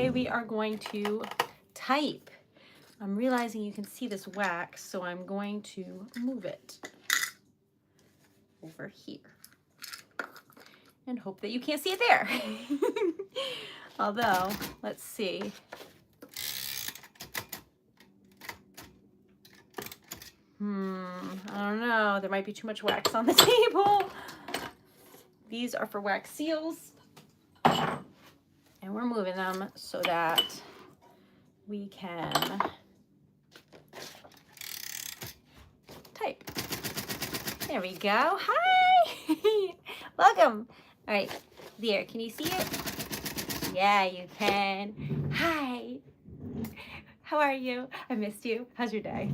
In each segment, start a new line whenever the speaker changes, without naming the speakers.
today we are going to type. I'm realizing you can see this wax, so I'm going to move it over here and hope that you can't see it there. Although, let's see. I don't know. There might be too much wax on the table. These are for wax seals. And we're moving them so that we can type. There we go. Hi! Welcome. All right, there, can you see it? Yeah, you can. Hi. How are you? I missed you. How's your day?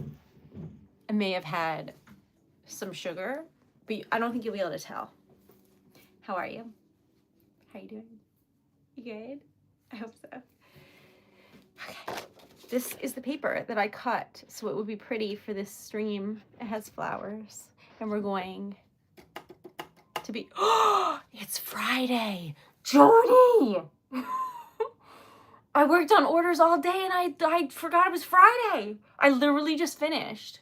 I may have had some sugar, but I don't think you'll be able to tell. How are you? How you doing? You good? I hope so. Okay. This is the paper that I cut, so it would be pretty for this stream. It has flowers, and we're going to be, oh, it's Friday. Jody! I worked on orders all day, and I forgot it was Friday. I literally just finished.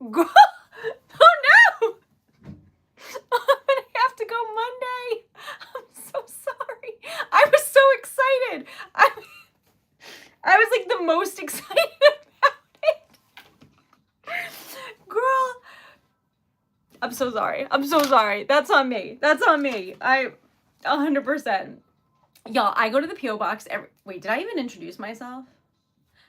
Oh no! I'm gonna have to go Monday. I'm so sorry. I was so excited. I was like the most excited about it. Girl, I'm so sorry. I'm so sorry. That's on me. That's on me. 100%. Y'all, I go to the P.O. box wait, did I even introduce myself?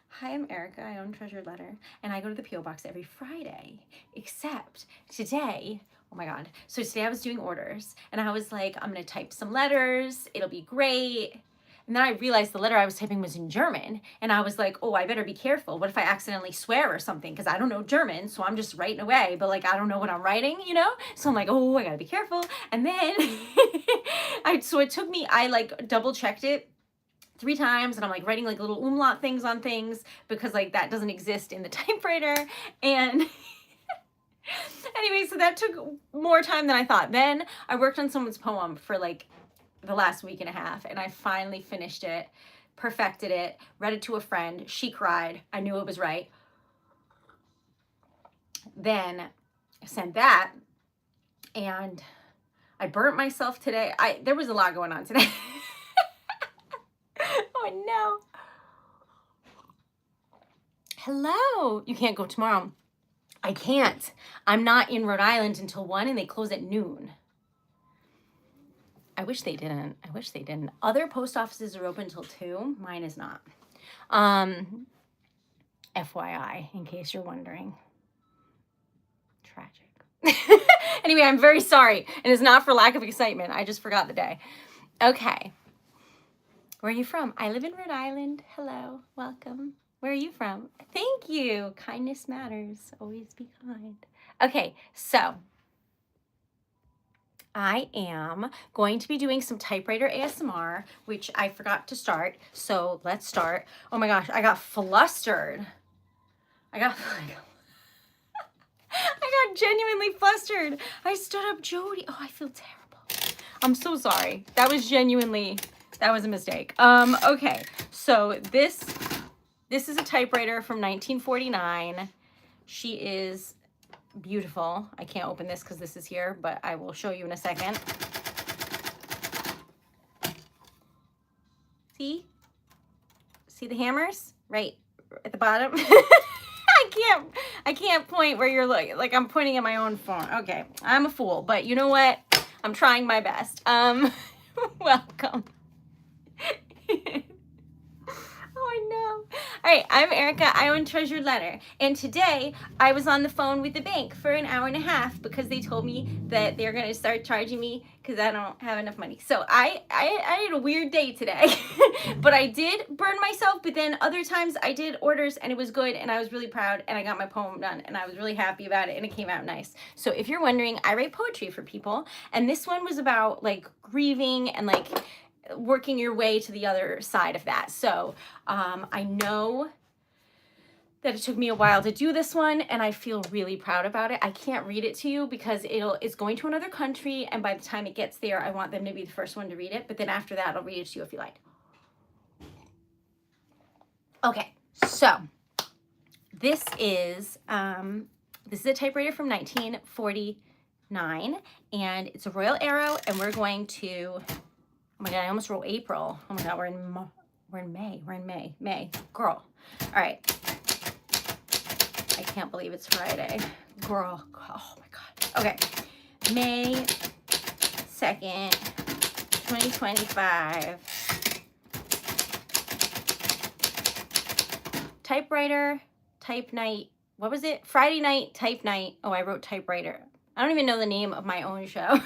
Hi, I'm Erica. I own TreasuredLetter, and I go to the P.O. box every Friday, except today, oh my God. So today I was doing orders, and I was like, I'm going to type some letters. It'll be great. And then I realized the letter I was typing was in German, and I was like, oh, I better be careful. What if I accidentally swear or something? Because I don't know German, so I'm just writing away, but like, I don't know what I'm writing, you know? So I'm like, oh, I got to be careful. And then, so it took me, I like double checked it 3 times, and I'm like writing like little umlaut things on things because like that doesn't exist in the typewriter. And anyway, so that took more time than I thought. Then I worked on someone's poem for like the last week and a half, and I finally finished it, perfected it, read it to a friend. She cried. I knew it was right. Then I sent that, and I burnt myself today. There was a lot going on today. Oh no. Hello. You can't go tomorrow. I can't. I'm not in Rhode Island until 1, and they close at noon. I wish they didn't. I wish they didn't. Other post offices are open until 2. Mine is not. FYI, in case you're wondering. Tragic. Anyway, I'm very sorry. And it's not for lack of excitement. I just forgot the day. Okay. Where are you from? I live in Rhode Island. Hello. Welcome. Where are you from? Thank you. Kindness matters. Always be kind. Okay, so I am going to be doing some typewriter ASMR, which I forgot to start. So let's start. Oh my gosh, I got flustered. I got genuinely flustered. I stood up, Jody. Oh, I feel terrible. I'm so sorry. That was a mistake. Okay, so this is a typewriter from 1949. She is beautiful. I can't open this because this is here, but I will show you in a second. See the hammers? Right at the bottom. I can't point where you're looking. Like I'm pointing at my own phone. Okay, I'm a fool, but you know what? I'm trying my best. Welcome. Oh no. All right, I'm Erica. I own TreasuredLetter. And today I was on the phone with the bank for an hour and a half because they told me that they're going to start charging me because I don't have enough money. So I had a weird day today, but I did burn myself. But then other times I did orders and it was good and I was really proud and I got my poem done and I was really happy about it and it came out nice. So if you're wondering, I write poetry for people. And this one was about like grieving and like working your way to the other side of that. So I know that it took me a while to do this one and I feel really proud about it. I can't read it to you because it's going to another country, and by the time it gets there I want them to be the first one to read it, but then after that I'll read it to you if you like. Okay, so this is a typewriter from 1949, and it's a Royal Arrow, and we're going to, oh my God, I almost wrote April. Oh my God, we're in May, girl. All right, I can't believe it's Friday, girl. Oh my God. Okay, May 2nd, 2025. Typewriter, type night. What was it? Friday night, type night. Oh, I wrote typewriter. I don't even know the name of my own show.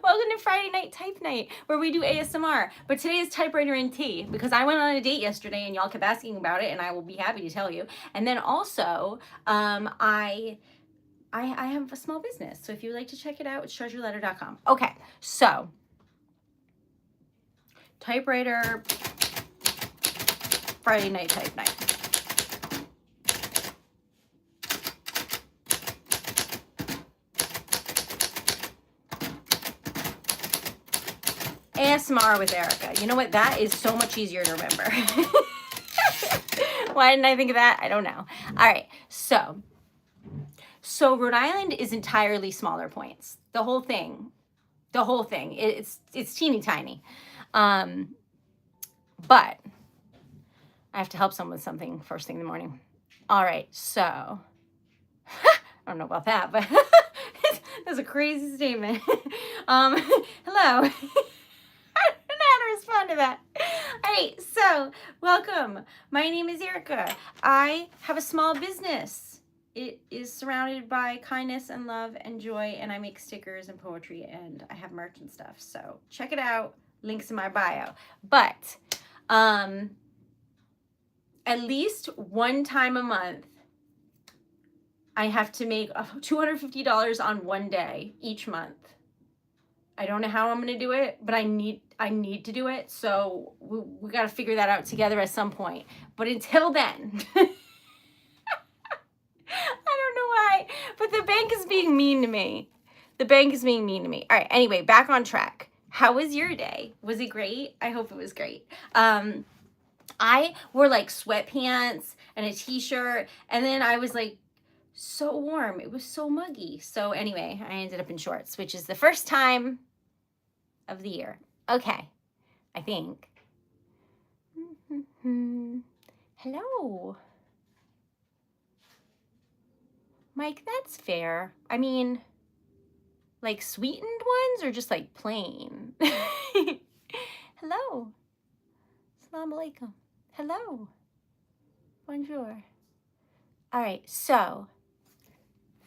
Welcome to Friday Night Type Night, where we do ASMR. But today is typewriter and tea, because I went on a date yesterday and y'all kept asking about it, and I will be happy to tell you. And then also, I have a small business. So if you would like to check it out, it's TreasuredLetter.com. Okay, so typewriter, Friday night, type night. ASMR with Erica. You know what? That is so much easier to remember. Why didn't I think of that? I don't know. All right. So Rhode Island is entirely smaller points. The whole thing. It's teeny tiny. But I have to help someone with something first thing in the morning. All right. So I don't know about that, but that's a crazy statement. Hello. Respond to that. All right, so welcome. My name is Erica. I have a small business. It is surrounded by kindness and love and joy, and I make stickers and poetry, and I have merch and stuff. So check it out. Links in my bio. But at least one time a month, I have to make $250 on one day each month. I don't know how I'm going to do it, but I need to do it. So we got to figure that out together at some point. But until then, I don't know why, but the bank is being mean to me. All right. Anyway, back on track. How was your day? Was it great? I hope it was great. I wore like sweatpants and a t-shirt, and then I was like so warm. It was so muggy. So anyway, I ended up in shorts, which is the first time of the year. Okay, I think. Hello. Mike, that's fair. I mean, like sweetened ones or just like plain? Hello. Assalamu alaikum. Hello. Bonjour. All right, so.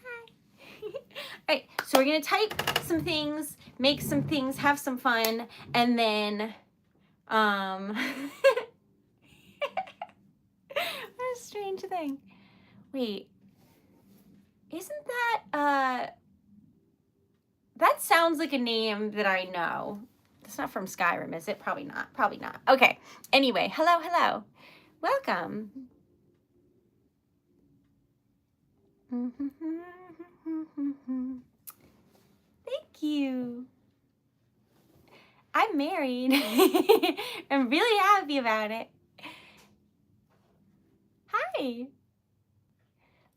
Hi. All right, so we're going to type some things, make some things, have some fun, and then, what a strange thing. Wait, isn't that, that sounds like a name that I know. It's not from Skyrim, is it? Probably not. Okay, anyway, hello. Welcome. Thank you. I'm married. I'm really happy about it. Hi.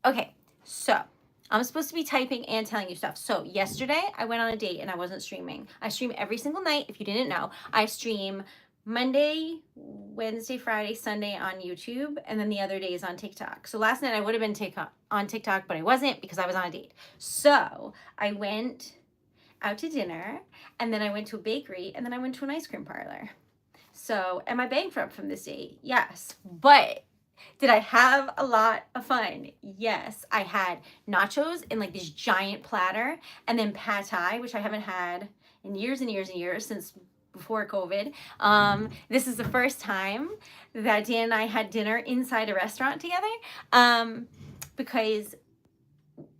Okay, so I'm supposed to be typing and telling you stuff. So yesterday I went on a date and I wasn't streaming. I stream every single night. If you didn't know, I stream Monday, Wednesday, Friday, Sunday on YouTube, and then the other days on TikTok. So last night I would have been on TikTok, but I wasn't because I was on a date. So I went out to dinner, and then I went to a bakery, and then I went to an ice cream parlor. So, am I bankrupt from this date? Yes. But did I have a lot of fun? Yes. I had nachos in like this giant platter, and then pad thai, which I haven't had in years and years and years, since before COVID. This is the first time that Dan and I had dinner inside a restaurant together, because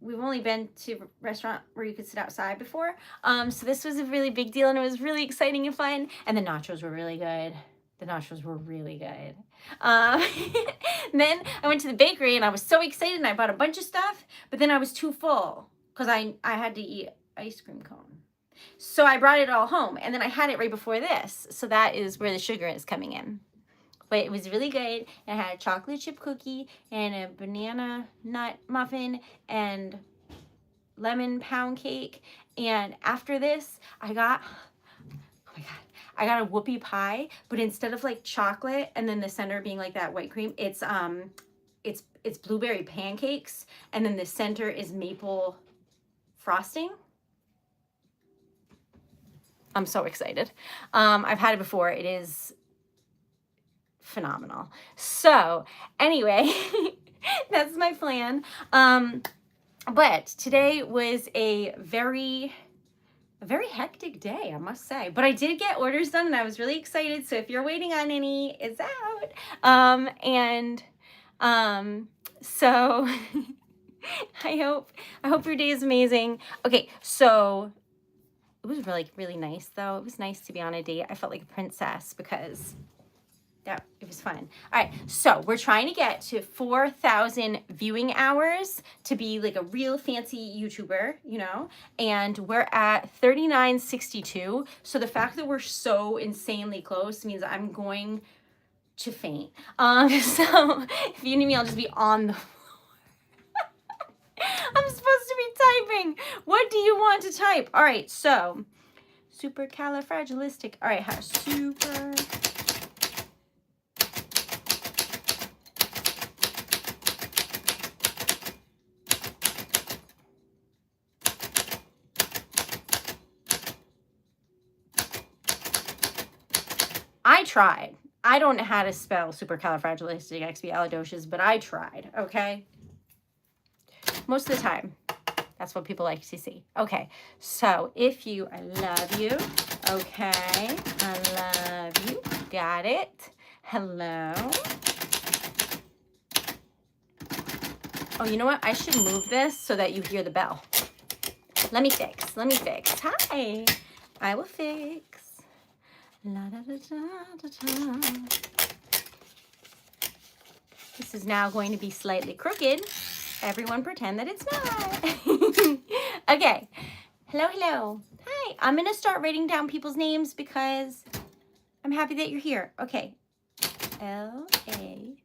we've only been to a restaurant where you could sit outside before. So this was a really big deal, and it was really exciting and fun. And the nachos were really good. Then I went to the bakery, and I was so excited, and I bought a bunch of stuff, but then I was too full because I had to eat ice cream cone. So I brought it all home, and then I had it right before this. So that is where the sugar is coming in. but it was really good. It had a chocolate chip cookie and a banana nut muffin and lemon pound cake. And after this, I got, oh my God, I got a whoopie pie, but instead of like chocolate and then the center being like that white cream, it's blueberry pancakes, and then the center is maple frosting. I'm so excited. I've had it before. It is phenomenal. So anyway, that's my plan. But today was a very hectic day, I must say. But I did get orders done and I was really excited. So if you're waiting on any, it's out. So I hope your day is amazing. Okay, so it was really nice though. It was nice to be on a date. I felt like a princess because it was fun. All right, so we're trying to get to 4,000 viewing hours to be like a real fancy YouTuber, you know, and we're at 3962. So the fact that we're so insanely close means I'm going to faint. So if you need me, I'll just be on the floor. I'm supposed to be typing. What do you want to type? All right, so supercalifragilistic. All right, super. I tried. I don't know how to spell supercalifragilisticexpialidocious, but I tried, okay? Most of the time, that's what people like to see. Okay, so I love you. Okay, I love you. Got it. Hello. Oh, you know what? I should move this so that you hear the bell. Let me fix. Hi. I will fix. La, da, da, da, da, da. This is now going to be slightly crooked. Everyone pretend that it's not. Okay. Hello. Hi. I'm going to start writing down people's names because I'm happy that you're here. Okay. L-A-Y.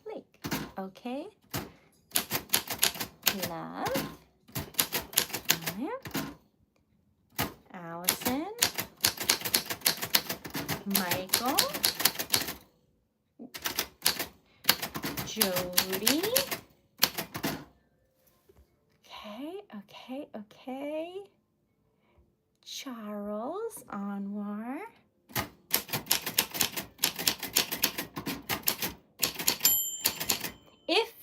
Lake. Okay. Love. Allison. Michael. Jody. Okay. Charles, Anwar. If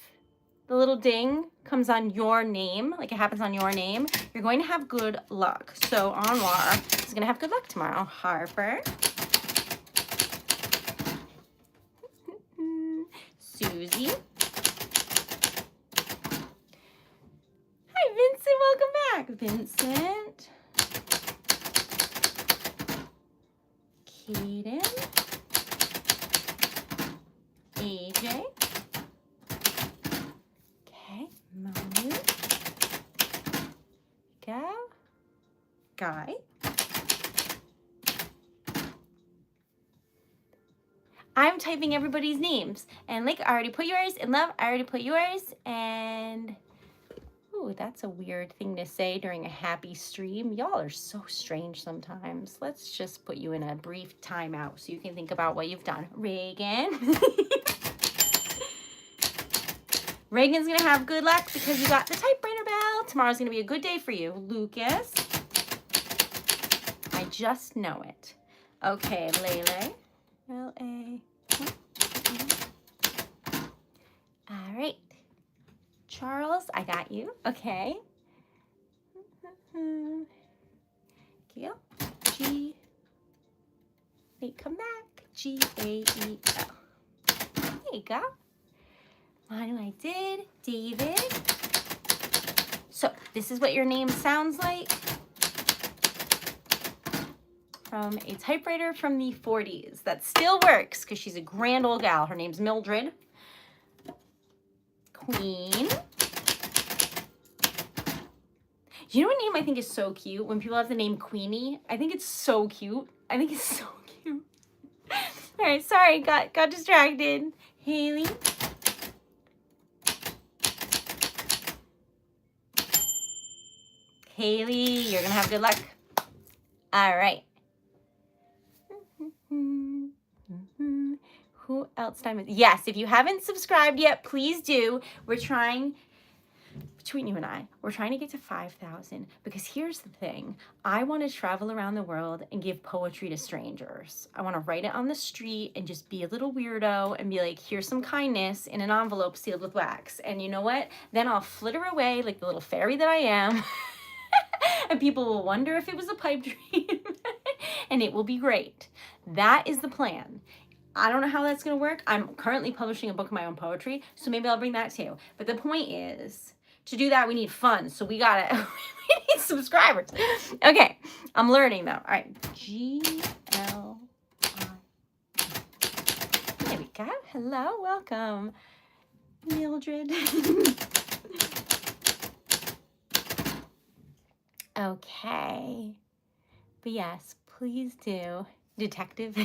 the little ding comes on your name, like it happens on your name, you're going to have good luck. So Anwar is going to have good luck tomorrow. Harper. Susie. Hi, Vincent. Welcome back. Vincent. Kaden. AJ. Okay. Mo. Go. Guy. I'm typing everybody's names. And Lake, I already put yours. And Love, I already put yours. And, ooh, that's a weird thing to say during a happy stream. Y'all are so strange sometimes. Let's just put you in a brief timeout so you can think about what you've done. Reagan. Reagan's going to have good luck because you got the typewriter bell. Tomorrow's going to be a good day for you. Lucas. I just know it. Okay, Lele. L-A. All right. Charles, I got you. Okay. Gail. G. Wait, come back. G-A-E-L. There you go. Manu, I did. David. So, this is what your name sounds like. From a typewriter from the 40s that still works because she's a grand old gal. Her name's Mildred. Queen. You know what name I think is so cute? When people have the name Queenie, I think it's so cute. All right, sorry, got distracted. Haley. Haley, you're gonna have good luck. All right. Who else time is? Yes, if you haven't subscribed yet, please do. We're trying, between you and I, we're trying to get to 5,000 because here's the thing. I want to travel around the world and give poetry to strangers. I want to write it on the street and just be a little weirdo and be like, here's some kindness in an envelope sealed with wax. And you know what? Then I'll flitter away like the little fairy that I am. And people will wonder if it was a pipe dream. And it will be great. That is the plan. I don't know how that's going to work. I'm currently publishing a book of my own poetry, so maybe I'll bring that too. But the point is, to do that, we need funds. So we need subscribers. Okay, I'm learning though. All right, G-L-I. There we go. Hello, welcome, Mildred. Okay, but yes, please do. Detective.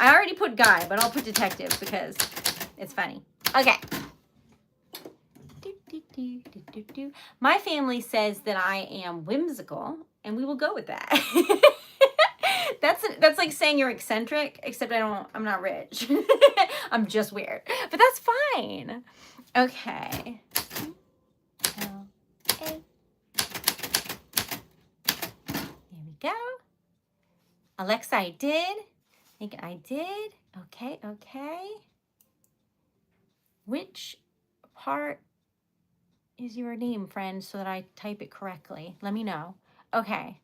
I already put guy, but I'll put detective because it's funny. Okay. My family says that I am whimsical, and we will go with that. That's like saying you're eccentric, except I'm not rich. I'm just weird. But that's fine. Okay. L-A. There we go. Alexa, I did. I did. Okay, okay. Which part is your name, friend, so that I type it correctly? Let me know. Okay.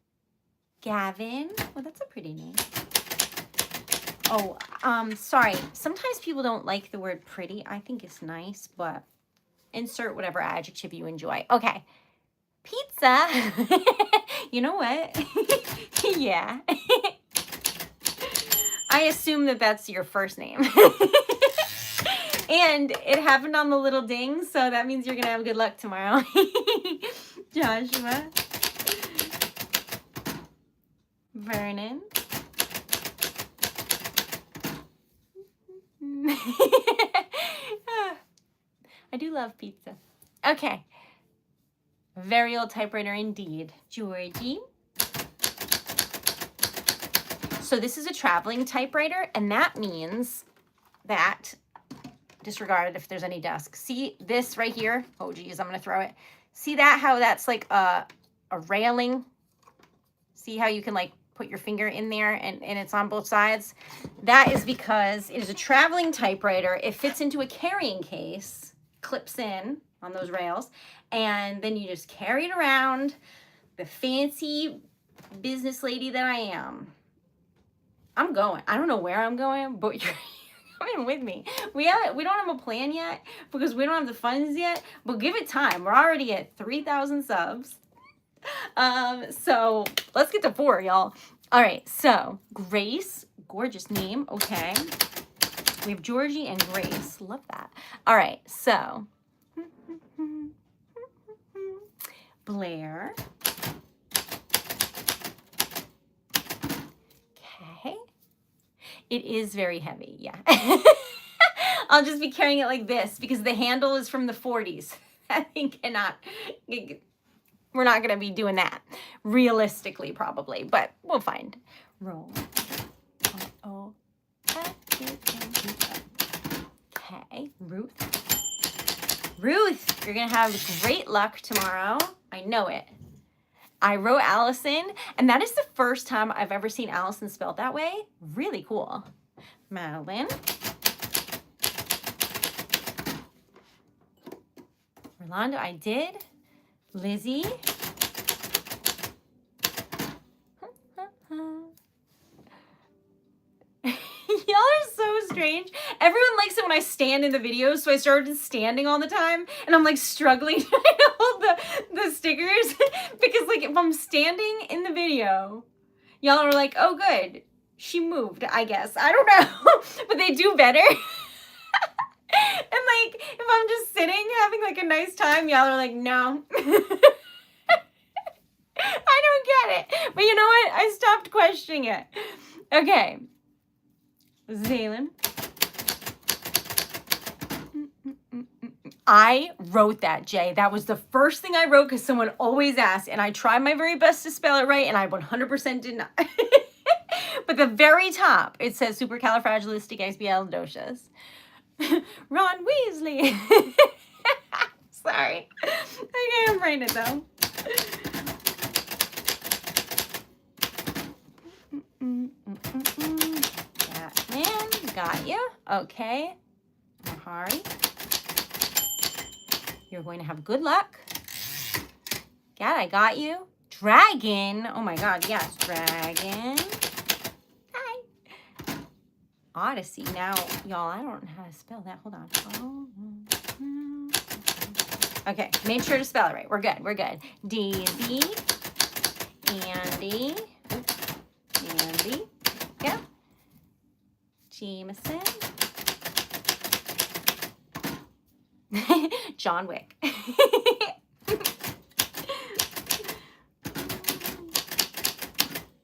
Gavin. Well, that's a pretty name. Oh, sorry. Sometimes people don't like the word pretty. I think it's nice, but insert whatever adjective you enjoy. Okay. Pizza. You know what? Yeah. I assume that that's your first name. And it happened on the little ding, so that means you're going to have good luck tomorrow. Joshua. Vernon. I do love pizza. Okay. Very old typewriter indeed. Georgie. So this is a traveling typewriter, and that means that, disregard if there's any dust. See this right here? Oh, geez, I'm going to throw it. See that? How that's like a railing? See how you can like put your finger in there and it's on both sides? That is because it is a traveling typewriter. It fits into a carrying case, clips in on those rails, and then you just carry it around, the fancy business lady that I am. I'm going. I don't know where I'm going, but you're coming with me. We don't have a plan yet because we don't have the funds yet, but give it time. We're already at 3,000 subs. So let's get to 4, y'all. All right. So Grace, gorgeous name. Okay. We have Georgie and Grace. Love that. All right. So Blair. Okay. It is very heavy, yeah. I'll just be carrying it like this because the handle is from the 40s. I think we're not going to be doing that realistically, probably, but we'll find. Roll. Oh. Okay, Ruth. Ruth, you're going to have great luck tomorrow. I know it. I wrote Allison, and that is the first time I've ever seen Allison spelled that way. Really cool. Madeline. Rolando, I did. Lizzie. Y'all are so strange. Everyone likes it when I stand in the videos, so I started standing all the time, and I'm like struggling to hold the stickers because like if I'm standing in the video, y'all are like, oh good, she moved, I guess. I don't know, but they do better. And like if I'm just sitting having like a nice time, y'all are like, no. I don't get it. But you know what? I stopped questioning it. Okay. Zaylen. I wrote that, Jay. That was the first thing I wrote because someone always asks, and I tried my very best to spell it right, and I 100% did not. But the very top, it says supercalifragilisticexpialidocious. Ron Weasley. Sorry. Okay, I'm writing it down. Batman, got you. Okay. Mahari. You're going to have good luck. God, I got you. Dragon. Oh my God, yes, dragon. Hi. Odyssey. Now, y'all, I don't know how to spell that. Hold on. Okay, made sure to spell it right. We're good. We're good. Daisy. Andy. Andy. Go. Jameson. John Wick.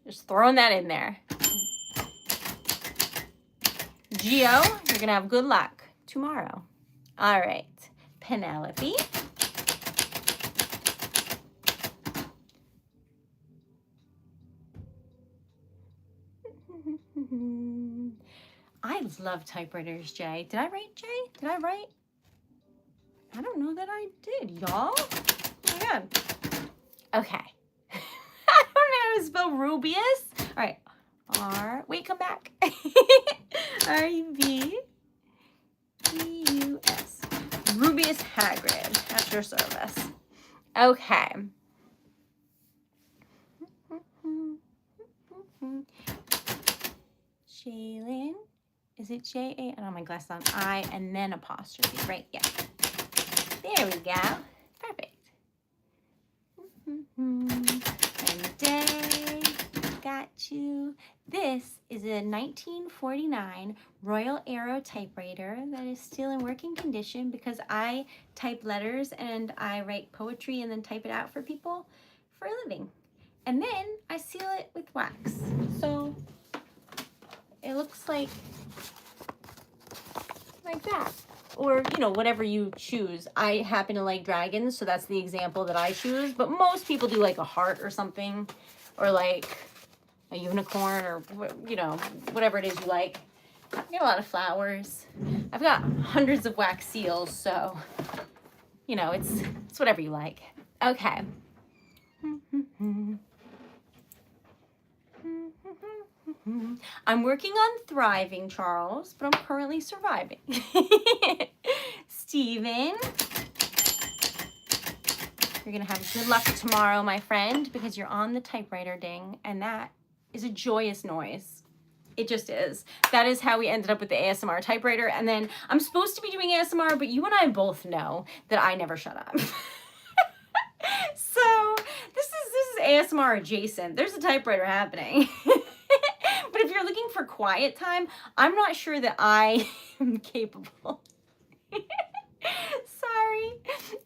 Just throwing that in there. Geo, you're going to have good luck tomorrow. All right. Penelope. I love typewriters, Jay. Did I write Jay? Did I write? I don't know that I did, y'all. Oh my God. Okay. I don't know how to spell Rubius. All right. Wait, come back. R-U-B-E-U-S. Rubius Hagrid. At your service. Okay. Shaylin. Is it J-A? I don't have my glasses on. I and then apostrophe. Right, yeah. There we go. Perfect. And day, got you. This is a 1949 Royal Arrow typewriter that is still in working condition because I type letters and I write poetry and then type it out for people for a living. And then I seal it with wax. So it looks like that. Or, you know, whatever you choose. I happen to like dragons, so that's the example that I choose. But most people do like a heart or something. Or like a unicorn or, you know, whatever it is you like. I've got a lot of flowers. I've got hundreds of wax seals, so, you know, it's whatever you like. Okay. I'm working on thriving, Charles, but I'm currently surviving. Steven, you're going to have good luck tomorrow, my friend, because you're on the typewriter ding, and that is a joyous noise. It just is. That is how we ended up with the ASMR typewriter, and then I'm supposed to be doing ASMR, but you and I both know that I never shut up. So this is ASMR adjacent. There's a typewriter happening. But if you're looking for quiet time, I'm not sure that I am capable. Sorry.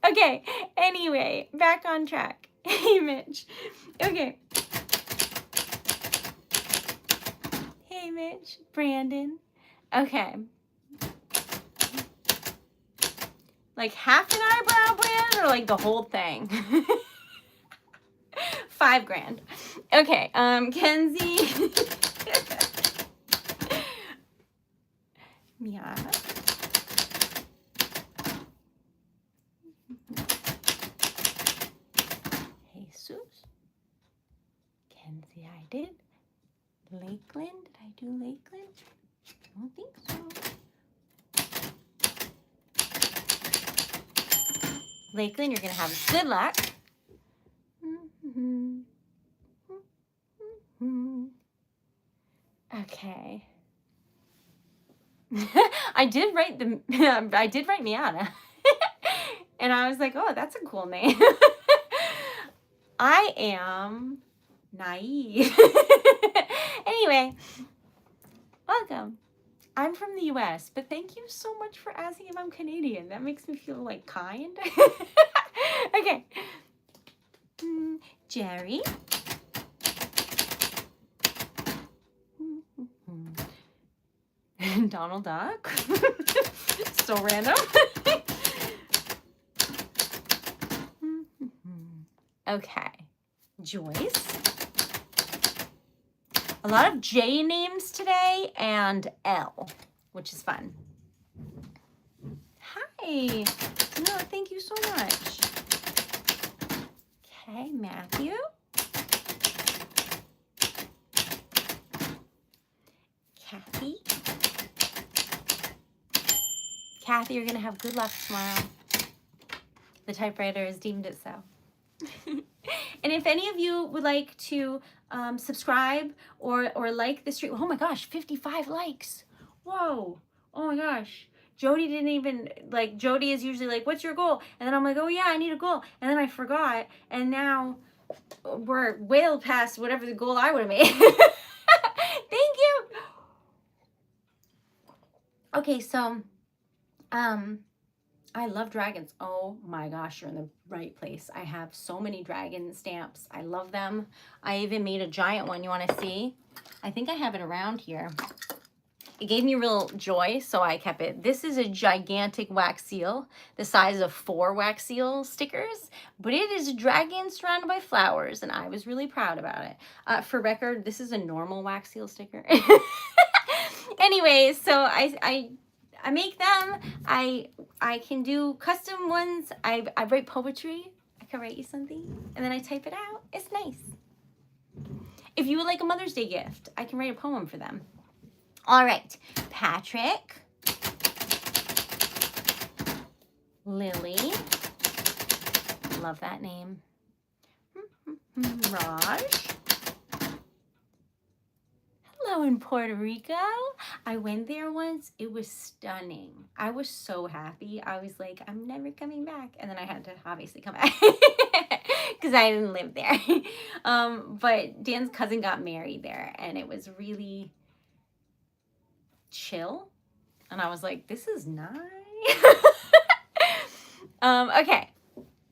Okay, anyway, back on track. Hey, Mitch. Okay. Hey, Mitch. Brandon. Okay. Like half an eyebrow, Brandon, or like the whole thing? $5,000. Okay, Kenzie. Miata. Jesus. Kenzie, I did. Lakeland. Did I do Lakeland? I don't think so. Lakeland, you're going to have good luck. Okay. I did write Miata. And I was like, oh, that's a cool name. I am naive. Anyway, welcome. I'm from the US, but thank you so much for asking if I'm Canadian. That makes me feel like kind. Okay. Jerry. Donald Duck. So random. Okay. Joyce. A lot of J names today and L, which is fun. Hi. No, thank you so much. Okay, Matthew. Kathy. Kathy, you're going to have good luck tomorrow. The typewriter has deemed it so. And if any of you would like to subscribe or like the stream, oh my gosh, 55 likes. Whoa. Oh my gosh. Jody didn't even, like, Jody is usually like, what's your goal? And then I'm like, oh yeah, I need a goal. And then I forgot. And now we're well past whatever the goal I would have made. Thank you. Okay, so, I love dragons. Oh my gosh, you're in the right place. I have so many dragon stamps. I love them. I even made a giant one. You want to see? I think I have it around here. It gave me real joy, so I kept it. This is a gigantic wax seal, the size of 4 wax seal stickers, but it is a dragon surrounded by flowers, and I was really proud about it. For record, this is a normal wax seal sticker. Anyways, so I make them. I can do custom ones. I write poetry. I can write you something, and then I type it out. It's nice. If you would like a Mother's Day gift, I can write a poem for them. All right, Patrick, Lily, love that name, Raj, hello in Puerto Rico. I went there once. It was stunning. I was so happy. I was like, I'm never coming back. And then I had to obviously come back because I didn't live there. But Dan's cousin got married there, and it was really chill, and I was like, this is nice. Okay,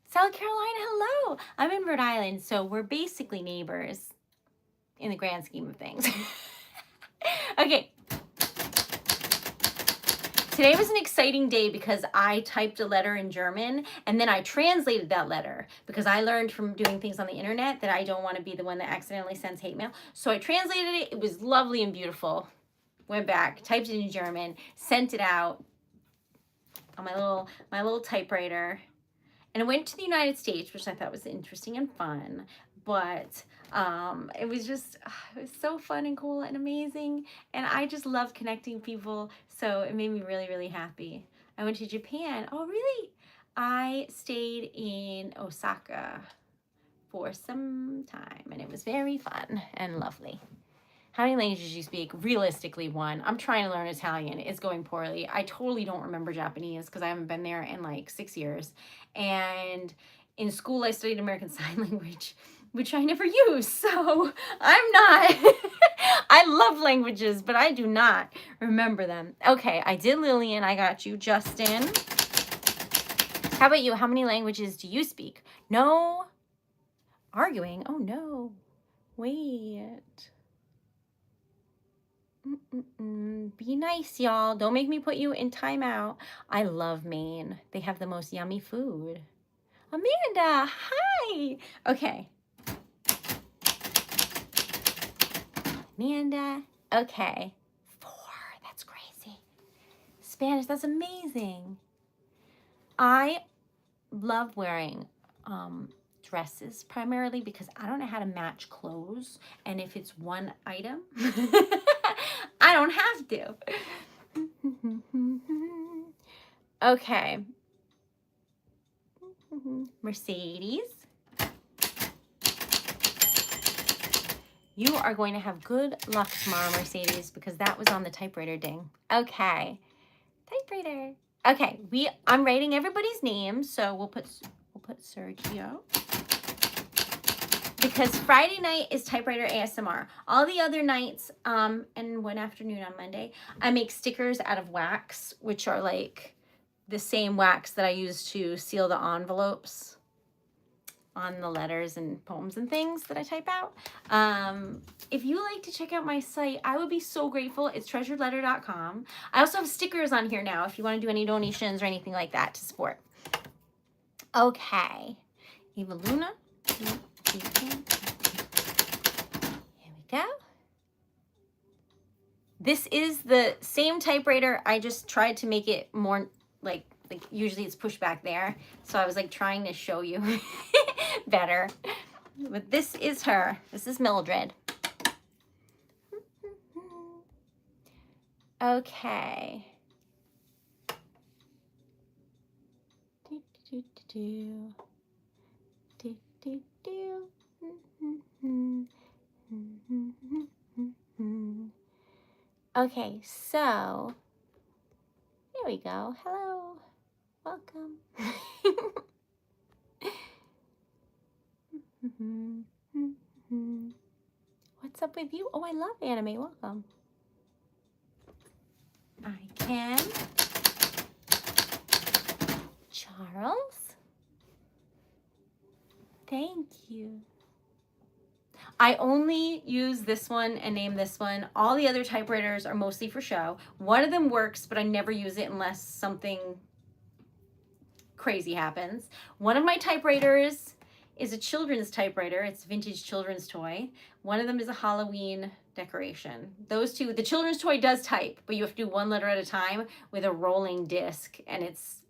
South Carolina, hello. I'm in Rhode Island, so we're basically neighbors in the grand scheme of things. Okay, today was an exciting day because I typed a letter in German, and then I translated that letter because I learned from doing things on the internet that I don't want to be the one that accidentally sends hate mail. So I translated it. It was lovely and beautiful. Went back, typed it in German, sent it out on my little typewriter, and it went to the United States, which I thought was interesting and fun. But it was so fun and cool and amazing, and I just love connecting people. So it made me really, really happy. I went to Japan. Oh, really? I stayed in Osaka for some time, and it was very fun and lovely. How many languages do you speak? Realistically, 1. I'm trying to learn Italian. It's going poorly. I totally don't remember Japanese because I haven't been there in like 6 years. And in school, I studied American Sign Language, which I never use. So I'm not. I love languages, but I do not remember them. Okay, I did Lillian. I got you. Justin. How about you? How many languages do you speak? No. Arguing. Oh, no. Wait. Be nice, y'all. Don't make me put you in timeout. I love Maine. They have the most yummy food. Amanda, hi. Okay. Amanda. Okay. 4. That's crazy. Spanish. That's amazing. I love wearing dresses primarily because I don't know how to match clothes, and if it's one item I don't have to. Okay, Mercedes, you are going to have good luck tomorrow, Mercedes, because that was on the typewriter ding. Okay, typewriter. Okay, I'm writing everybody's names, so we'll put Sergio. Because Friday night is Typewriter ASMR. All the other nights, and one afternoon on Monday, I make stickers out of wax, which are like the same wax that I use to seal the envelopes. on the letters and poems and things that I type out. If you like to check out my site, I would be so grateful. It's TreasuredLetter.com. I also have stickers on here now if you want to do any donations or anything like that to support. Okay. Eva Luna. Here we go. This is the same typewriter. I just tried to make it more like usually it's pushed back there. So I was like trying to show you better. But this is her. This is Mildred. Okay. Okay, so there we go. Hello. Welcome. What's up with you? Oh, I love anime. Welcome. I can. Charles. Thank you. I only use this one and name this one. All the other typewriters are mostly for show. One of them works, but I never use it unless something crazy happens. One of my typewriters is a children's typewriter. It's a vintage children's toy. One of them is a Halloween decoration. Those two, the children's toy does type, but you have to do one letter at a time with a rolling disc, and it's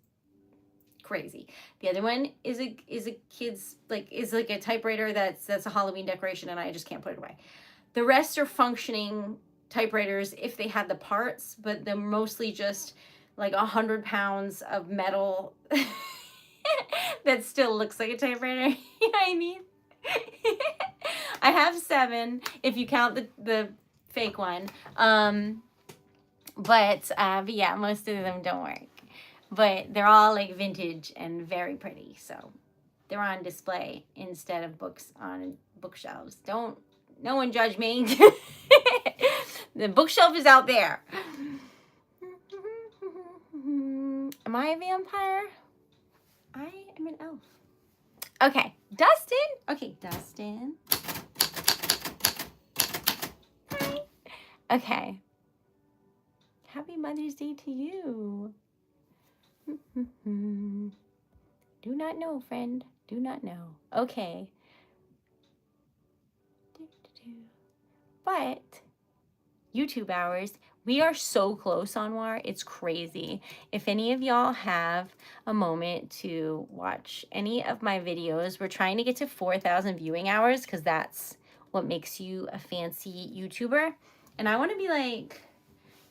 crazy. The other one is a kid's is like a typewriter that's a Halloween decoration, and I just can't put it away. The rest are functioning typewriters if they had the parts, but they're mostly just like 100 pounds of metal that still looks like a typewriter. You know what I mean? I have 7 if you count the fake one. But yeah, most of them don't work. But they're all like vintage and very pretty. So they're on display instead of books on bookshelves. No one judge me. The bookshelf is out there. Am I a vampire? I am an elf. Okay, Dustin. Okay, Dustin. Hi. Okay. Happy Mother's Day to you. Do not know, friend. Do not know. Okay. But YouTube hours, we are so close, Anwar. It's crazy. If any of y'all have a moment to watch any of my videos, we're trying to get to 4,000 viewing hours because that's what makes you a fancy YouTuber. And I want to be like,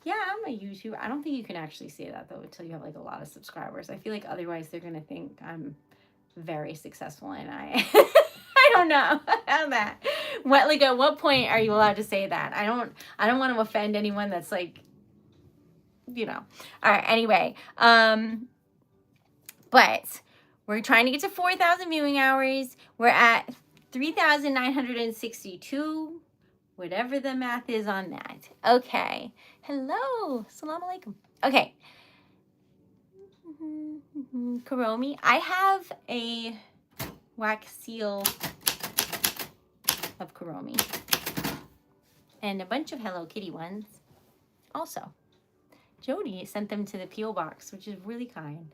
yeah, I'm a YouTuber. I don't think you can actually say that, though, until you have, like, a lot of subscribers. I feel like otherwise they're going to think I'm very successful, and I don't know how that. At what point are you allowed to say that? I don't want to offend anyone that's, like, you know. All right, anyway. But we're trying to get to 4,000 viewing hours. We're at 3,962. Whatever the math is on that. Okay. Hello. Assalamu alaikum. Okay. Kuromi. I have a wax seal of Kuromi. And a bunch of Hello Kitty ones. Also. Jody sent them to the P.O. box, which is really kind.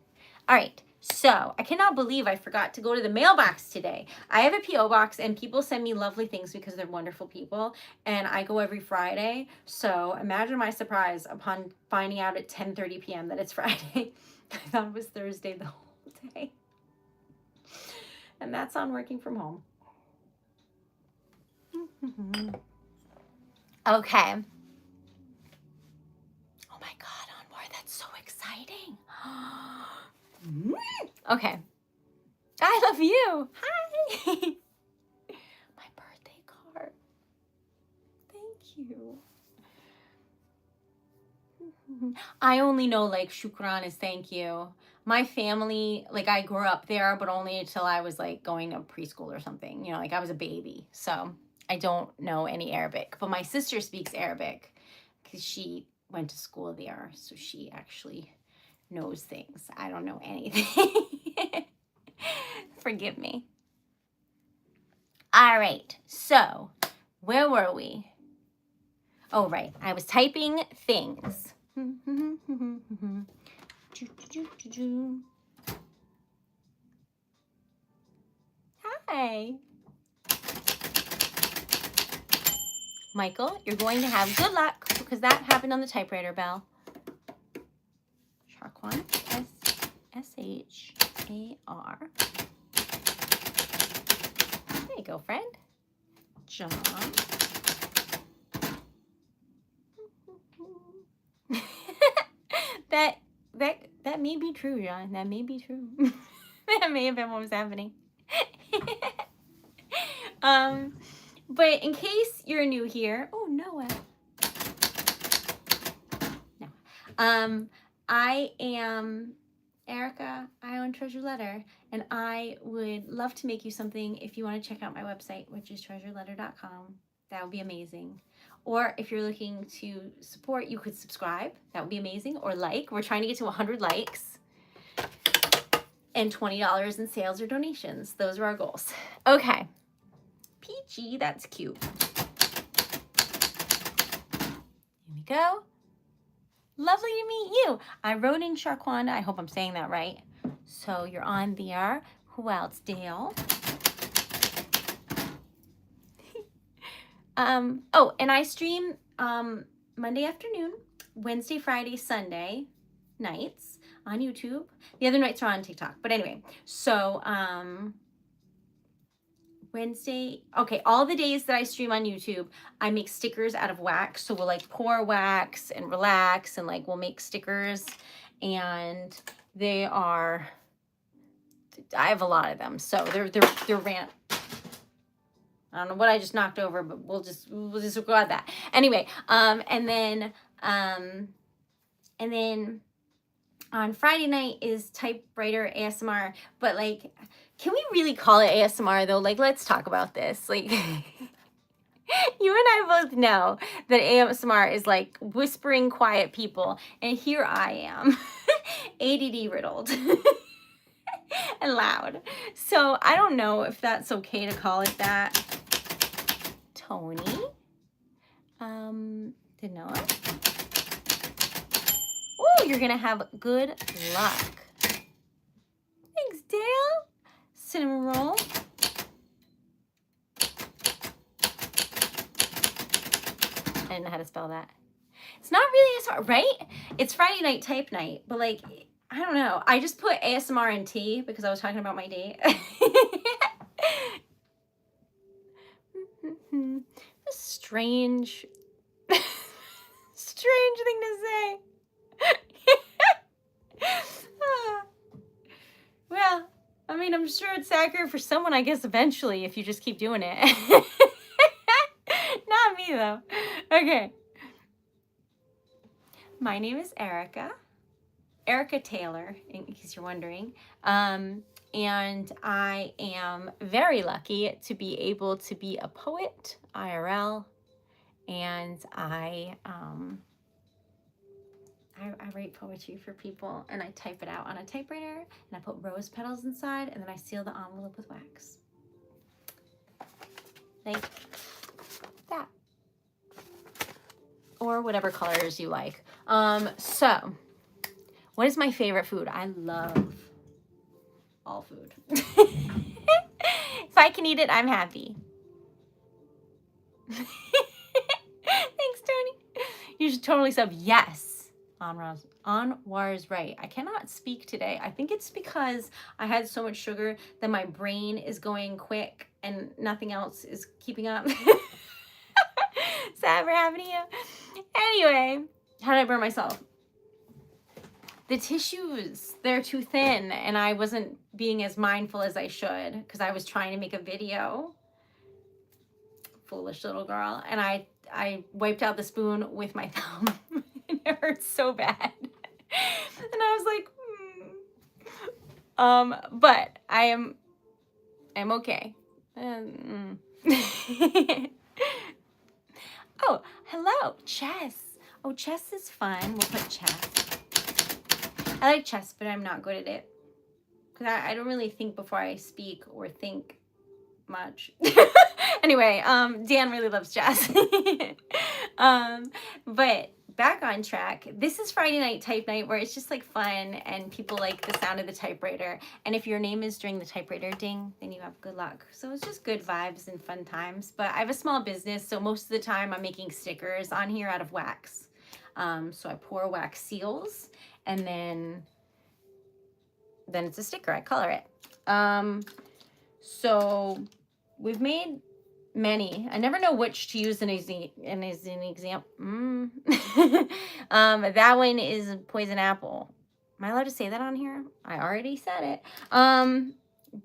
All right. So, I cannot believe I forgot to go to the mailbox today. I have a P.O. box, and people send me lovely things because they're wonderful people, and I go every Friday. So, imagine my surprise upon finding out at 10:30 p.m. that it's Friday. I thought it was Thursday the whole day. And that's on working from home. Okay. Oh my God, Anwar, that's so exciting. Okay. I love you. Hi. My birthday card. Thank you. I only know like shukran is thank you. My family, like I grew up there, but only until I was like going to preschool or something. You know, like I was a baby. So I don't know any Arabic. But my sister speaks Arabic because she went to school there. So she actually knows things. I don't know anything. Forgive me. All right, so where were we? Oh, right, I was typing things. Hi. Michael, you're going to have good luck because that happened on the typewriter bell. Sharkwan, S-H-A-R. There you go, friend. John. that may be true, John. That may be true. That may have been what was happening. But in case you're new here, oh, Noah. No. I am Erica. I own TreasuredLetter, and I would love to make you something if you want to check out my website, which is TreasuredLetter.com. That would be amazing. Or if you're looking to support, you could subscribe. That would be amazing. Or like. We're trying to get to 100 likes. And $20 in sales or donations. Those are our goals. Okay. Peachy, that's cute. Here we go. Lovely to meet you. I wrote in Sharkwanda. I hope I'm saying that right. So you're on there. Who else? Dale. Oh, and I stream Monday afternoon, Wednesday, Friday, Sunday nights on YouTube. The other nights are on TikTok. But anyway, so Wednesday, okay, all the days that I stream on YouTube, I make stickers out of wax. So we'll like pour wax and relax and like we'll make stickers, and they are, I have a lot of them. So they're rant. I don't know what I just knocked over, but we'll just go at that. Anyway, and then on Friday night is Typewriter ASMR, but like, can we really call it ASMR though? Like, let's talk about this. Like, you and I both know that ASMR is like whispering quiet people, and here I am, ADD riddled and loud. So I don't know if that's okay to call it that. Tony, Danoa. Oh, you're gonna have good luck. Thanks, Dale. Cinnamon roll. I didn't know how to spell that. It's not really ASMR, right? It's Friday night type night, but like, I don't know. I just put ASMR in T because I was talking about my date. Strange thing to say. Well, I mean, I'm sure it's accurate for someone, I guess, eventually, if you just keep doing it. Not me, though. Okay. My name is Erica. Erica Taylor, in case you're wondering. And I am very lucky to be able to be a poet, IRL. And I write poetry for people, and I type it out on a typewriter, and I put rose petals inside, and then I seal the envelope with wax. Like that. Or whatever colors you like. So, what is my favorite food? I love all food. If I can eat it, I'm happy. Thanks, Tony. You should totally sub. Yes. Anwar's right. I cannot speak today. I think it's because I had so much sugar that my brain is going quick and nothing else is keeping up. Sad for happening to you. Anyway, how did I burn myself? The tissues, they're too thin, and I wasn't being as mindful as I should because I was trying to make a video. Foolish little girl. And I wiped out the spoon with my thumb. It hurts so bad. And I was like, but I'm okay. Oh, hello, chess. Oh, chess is fun. We'll put chess. I like chess, but I'm not good at it. Because I don't really think before I speak or think much. Anyway, Dan really loves jazz. But back on track. This is Friday night type night, where it's just like fun and people like the sound of the typewriter. And if your name is during the typewriter ding, then you have good luck. So it's just good vibes and fun times. But I have a small business, so most of the time I'm making stickers on here out of wax. So I pour wax seals, and then it's a sticker. I color it. So we've made many. I never know which to use as an example. That one is poison apple. Am I allowed to say that on here? I already said it.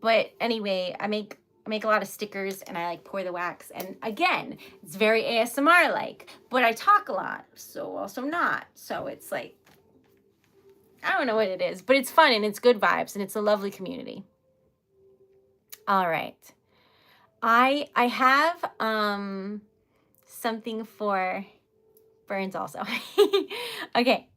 But anyway, I make a lot of stickers, and I like pour the wax. And again, it's very ASMR like, but I talk a lot, so also not. So it's like, I don't know what it is, but it's fun and it's good vibes and it's a lovely community. All right. I have something for Burns also. Okay.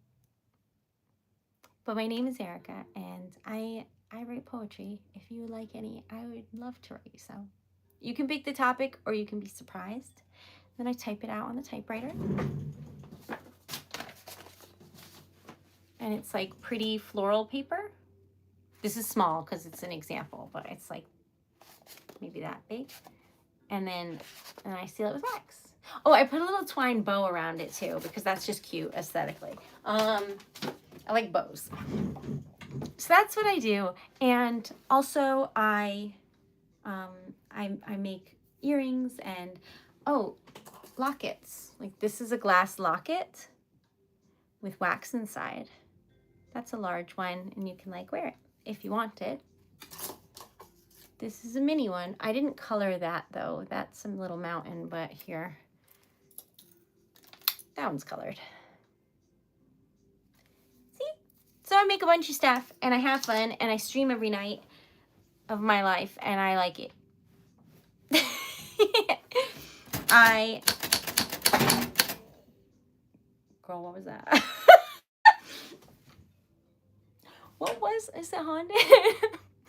But my name is Erica, and I write poetry. If you would like any, I would love to write you some. You can pick the topic or you can be surprised. Then I type it out on the typewriter. And it's like pretty floral paper. This is small because it's an example, but it's like maybe that big. And then I seal it with wax. Oh, I put a little twine bow around it too, because that's just cute aesthetically. I like bows. So that's what I do. And also I make earrings and, oh, lockets. Like this is a glass locket with wax inside. That's a large one, and you can like wear it if you want it. This is a mini one. I didn't color that though. That's some little mountain, but here. That one's colored. See? So I make a bunch of stuff, and I have fun, and I stream every night of my life, and I like it. Girl, what was that? Is it haunted?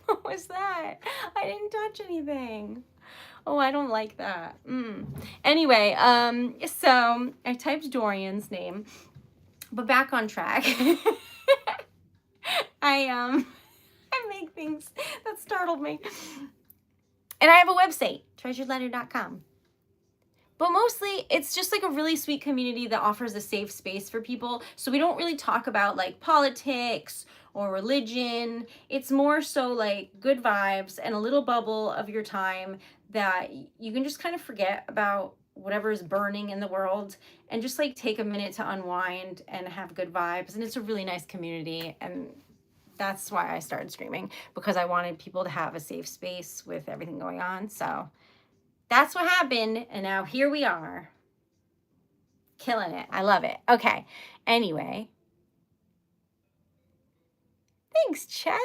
What was that? I didn't touch anything. Oh, I don't like that. Anyway, so I typed Dorian's name, but back on track. I make things that startled me. And I have a website, TreasuredLetter.com. But mostly, it's just like a really sweet community that offers a safe space for people. So we don't really talk about like politics or religion. It's more so like good vibes and a little bubble of your time that you can just kind of forget about whatever is burning in the world and just like take a minute to unwind and have good vibes. And it's a really nice community. And that's why I started streaming, because I wanted people to have a safe space with everything going on. So that's what happened, and now here we are. Killing it. I love it. Okay. Anyway. Thanks, Chess.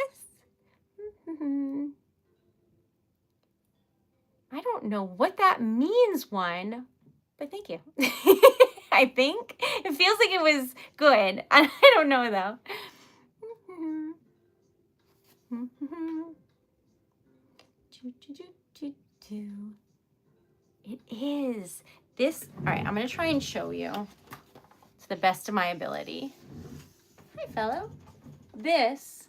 I don't know what that means, one, but thank you. I think. It feels like it was good. I don't know, though. It is. This, all right, I'm going to try and show you to the best of my ability. Hi, fellow. This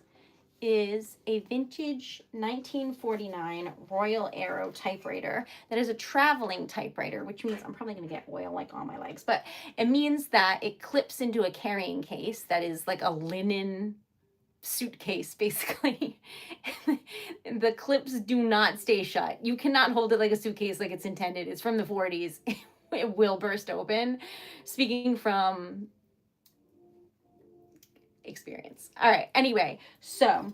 is a vintage 1949 Royal Arrow typewriter that is a traveling typewriter, which means I'm probably going to get oil like on my legs, but it means that it clips into a carrying case that is like a linen suitcase, basically. The clips do not stay shut. You cannot hold it like a suitcase like it's intended. It's from the 40s. It will burst open. Speaking from experience. All right. Anyway, so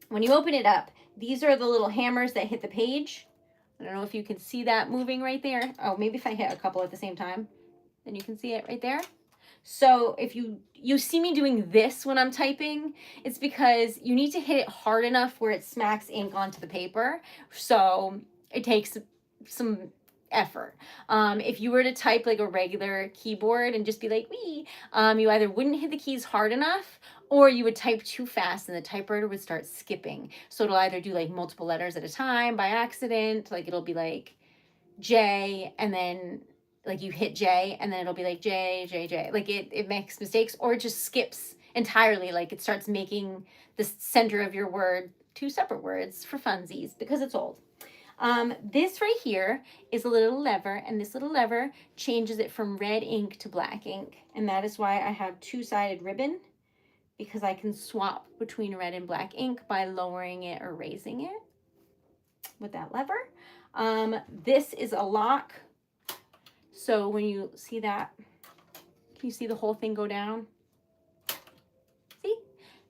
when you open it up, these are the little hammers that hit the page. I don't know if you can see that moving right there. Oh, maybe if I hit a couple at the same time, then you can see it right there. So if you see me doing this when I'm typing, it's because you need to hit it hard enough where it smacks ink onto the paper. So it takes some effort. If you were to type like a regular keyboard and just be like, wee, you either wouldn't hit the keys hard enough, or you would type too fast and the typewriter would start skipping. So it'll either do like multiple letters at a time by accident, like it'll be like J, and then like you hit J, and then it'll be like J, J, J. Like it makes mistakes, or it just skips entirely. Like it starts making the center of your word two separate words for funsies because it's old. This right here is a little lever, and this little lever changes it from red ink to black ink. And that is why I have two-sided ribbon, because I can swap between red and black ink by lowering it or raising it with that lever. This is a lock. So when you see that, can you see the whole thing go down? See?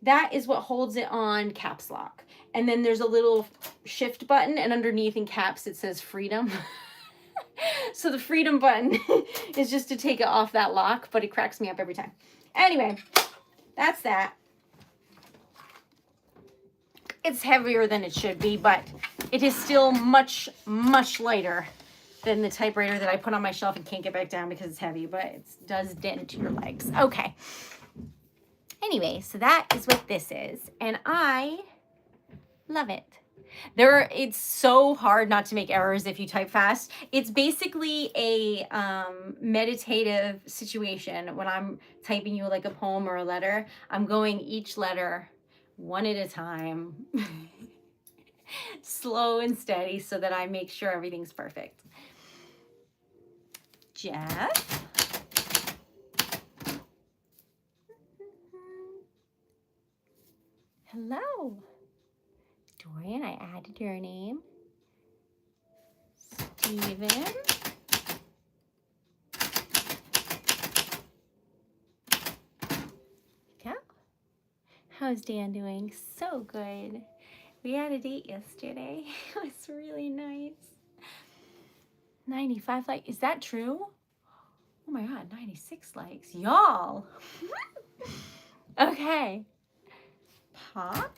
That is what holds it on caps lock. And then there's a little shift button, and underneath in caps it says freedom. So the freedom button is just to take it off that lock, but it cracks me up every time. Anyway, that's that. It's heavier than it should be, but it is still much, much lighter than the typewriter that I put on my shelf and can't get back down because it's heavy, but it does dent your legs. Okay. Anyway, so that is what this is, and I love it. It's so hard not to make errors if you type fast. It's basically a meditative situation when I'm typing you like a poem or a letter. I'm going each letter one at a time, slow and steady, so that I make sure everything's perfect. Jeff. Hello. Dorian, I added your name. Steven. Go. How's Dan doing? So good. We had a date yesterday. It was really nice. 95 likes. Is that true? Oh my God, 96 likes. Y'all. Okay. Pop.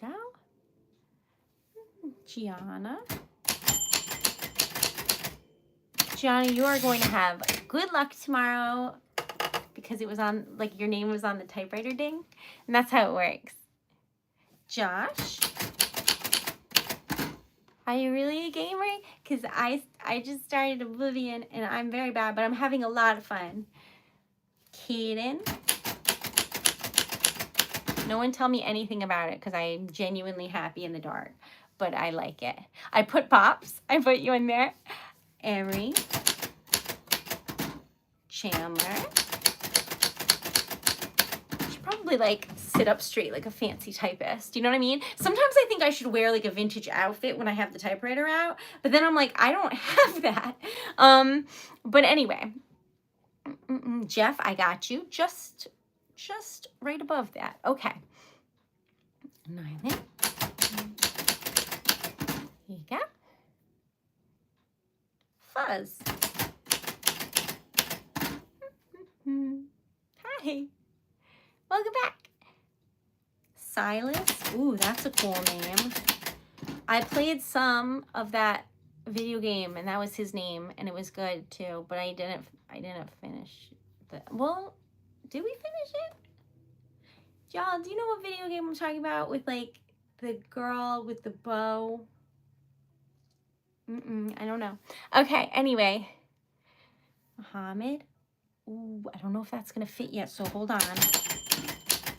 Go. Gianna. Gianna, you are going to have good luck tomorrow because it was on, like, your name was on the typewriter ding. And that's how it works. Josh. Are you really a gamer? Because I just started Oblivion and I'm very bad, but I'm having a lot of fun. Kaden. No one tell me anything about it because I'm genuinely happy in the dark, but I like it. I put Pops. I put you in there. Emery. Chandler. Should probably like sit up straight like a fancy typist. You know what I mean? Sometimes I think I should wear like a vintage outfit when I have the typewriter out, but then I'm like, I don't have that. But anyway, Jeff, I got you. Just right above that. Okay. Nylan. Here you go. Fuzz. Hi. Welcome back. Silas. Ooh, that's a cool name. I played some of that video game, and that was his name, and it was good too, but I didn't finish the, well, did we finish it? Y'all, do you know what video game I'm talking about with like the girl with the bow? I don't know. Okay, anyway. Muhammad. Ooh, I don't know if that's going to fit yet, so hold on.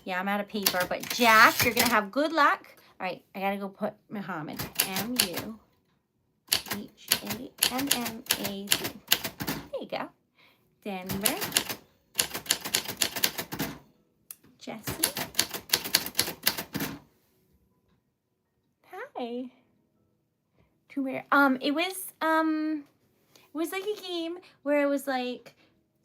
Yeah, I'm out of paper, but Jack, you're going to have good luck. All right, I got to go put Muhammad. M-U-H-A-M-M-A-D. There you go. Denver. Jesse. Hi. Too weird. It was like a game where it was like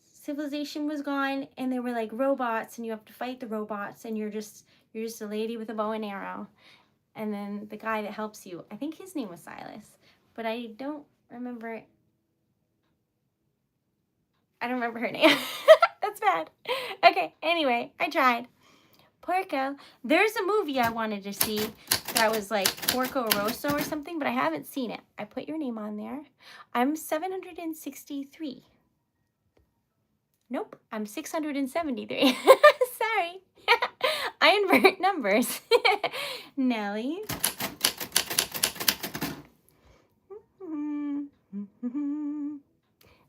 civilization was gone and there were like robots and you have to fight the robots and you're just a lady with a bow and arrow. And then the guy that helps you, I think his name was Silas, but I don't remember. I don't remember her name. That's bad. Okay, anyway, I tried. Porco. There's a movie I wanted to see that was like Porco Rosso or something, but I haven't seen it. I put your name on there. I'm 763. Nope, I'm 673. Sorry. I invert numbers. Nellie.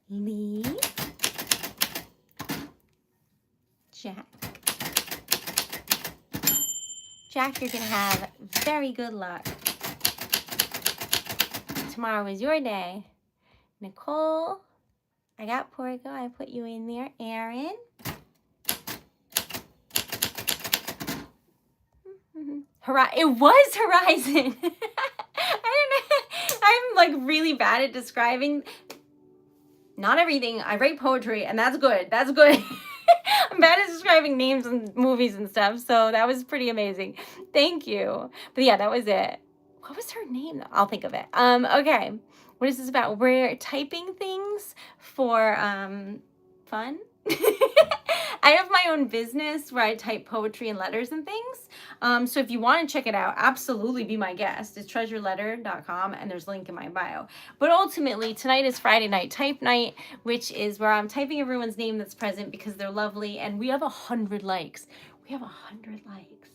Lee. Jack. Jack, you're going to have very good luck. Tomorrow is your day. Nicole. I got Porco. I put you in there. Aaron. It was Horizon. I don't know. I'm like really bad at describing. Not everything. I write poetry, and that's good. That's good. I'm bad at describing names and movies and stuff, so that was pretty amazing. Thank you. But yeah, that was it. What was her name? I'll think of it. Okay. What is this about? We're typing things for fun. I have my own business where I type poetry and letters and things. So if you want to check it out, absolutely be my guest. It's TreasuredLetter.com, and there's a link in my bio. But ultimately, tonight is Friday night type night, which is where I'm typing everyone's name that's present because they're lovely, and we have 100 likes. We have 100 likes.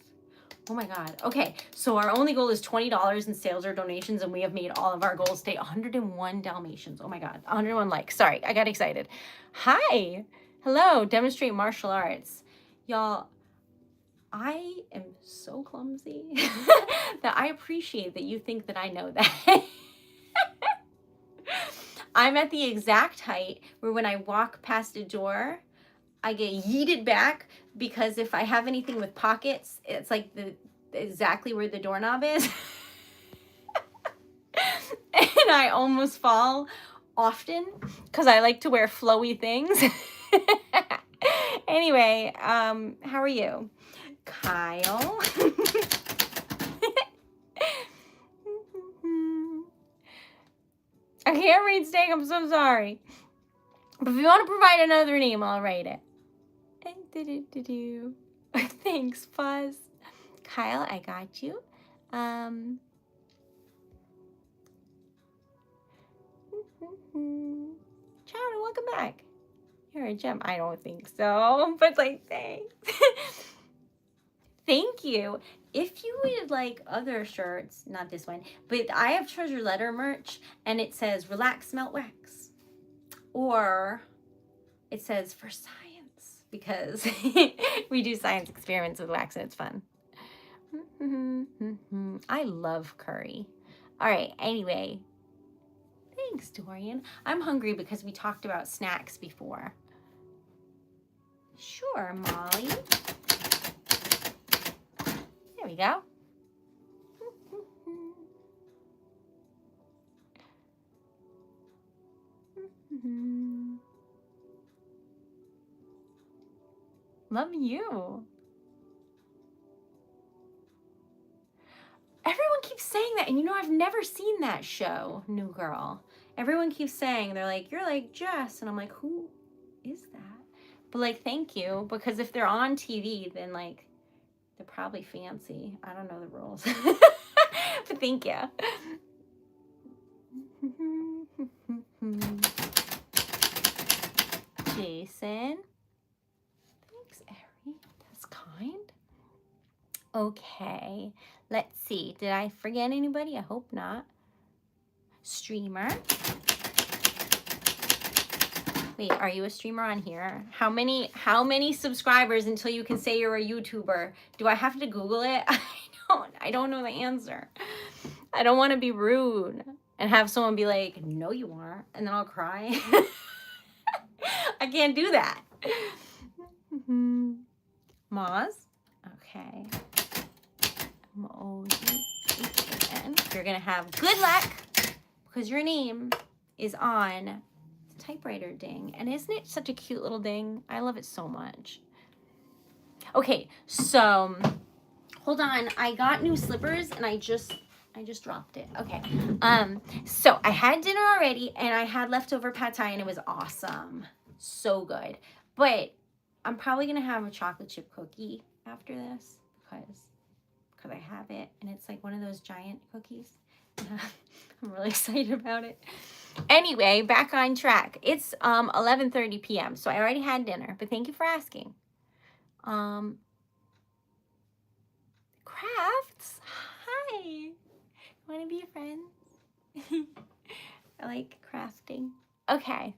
Oh my God. Okay, so our only goal is $20 in sales or donations, and we have made all of our goals stay 101 Dalmatians. Oh my God, 101 likes. Sorry, I got excited. Hi. Hello, demonstrate martial arts. Y'all, I am so clumsy that I appreciate that you think that I know that. I'm at the exact height where when I walk past a door, I get yeeted back because if I have anything with pockets, it's like exactly where the doorknob is. And I almost fall often because I like to wear flowy things. Anyway, how are you? Kyle. I can't read Steak, I'm so sorry. But if you want to provide another name, I'll write it. Thanks, Fuzz. Kyle, I got you. Chowder, welcome back. You're a gem. I don't think so, but like, thanks. Thank you. If you would like other shirts, not this one, but I have Treasure Letter merch, and it says relax, melt, wax. Or it says for science, because we do science experiments with wax and it's fun. I love curry. All right, anyway. Thanks, Dorian. I'm hungry because we talked about snacks before. Sure, Molly. There we go. Love you. Everyone keeps saying that, and you know, I've never seen that show, New Girl. Everyone keeps saying, they're like, you're like Jess, and I'm like, who is that? But like, thank you, because if they're on TV, then like, they're probably fancy. I don't know the rules. But thank you. Jason. Thanks, Ari. That's kind. Okay. Let's see. Did I forget anybody? I hope not. Streamer. Wait, are you a streamer on here? How many subscribers until you can say you're a YouTuber? Do I have to Google it? I don't know the answer. I don't want to be rude and have someone be like, no, you aren't. And then I'll cry. I can't do that. Moz. Okay. You're going to have good luck because your name is on the typewriter ding. And isn't it such a cute little ding? I love it so much. Okay, so hold on. I got new slippers and I just dropped it. Okay. So I had dinner already and I had leftover pad thai and it was awesome. So good. But I'm probably going to have a chocolate chip cookie after this because because I have it, and it's like one of those giant cookies. I'm really excited about it. Anyway, back on track. It's 11:30 p.m. So I already had dinner, but thank you for asking. Crafts. Hi. Want to be friends? I like crafting. Okay.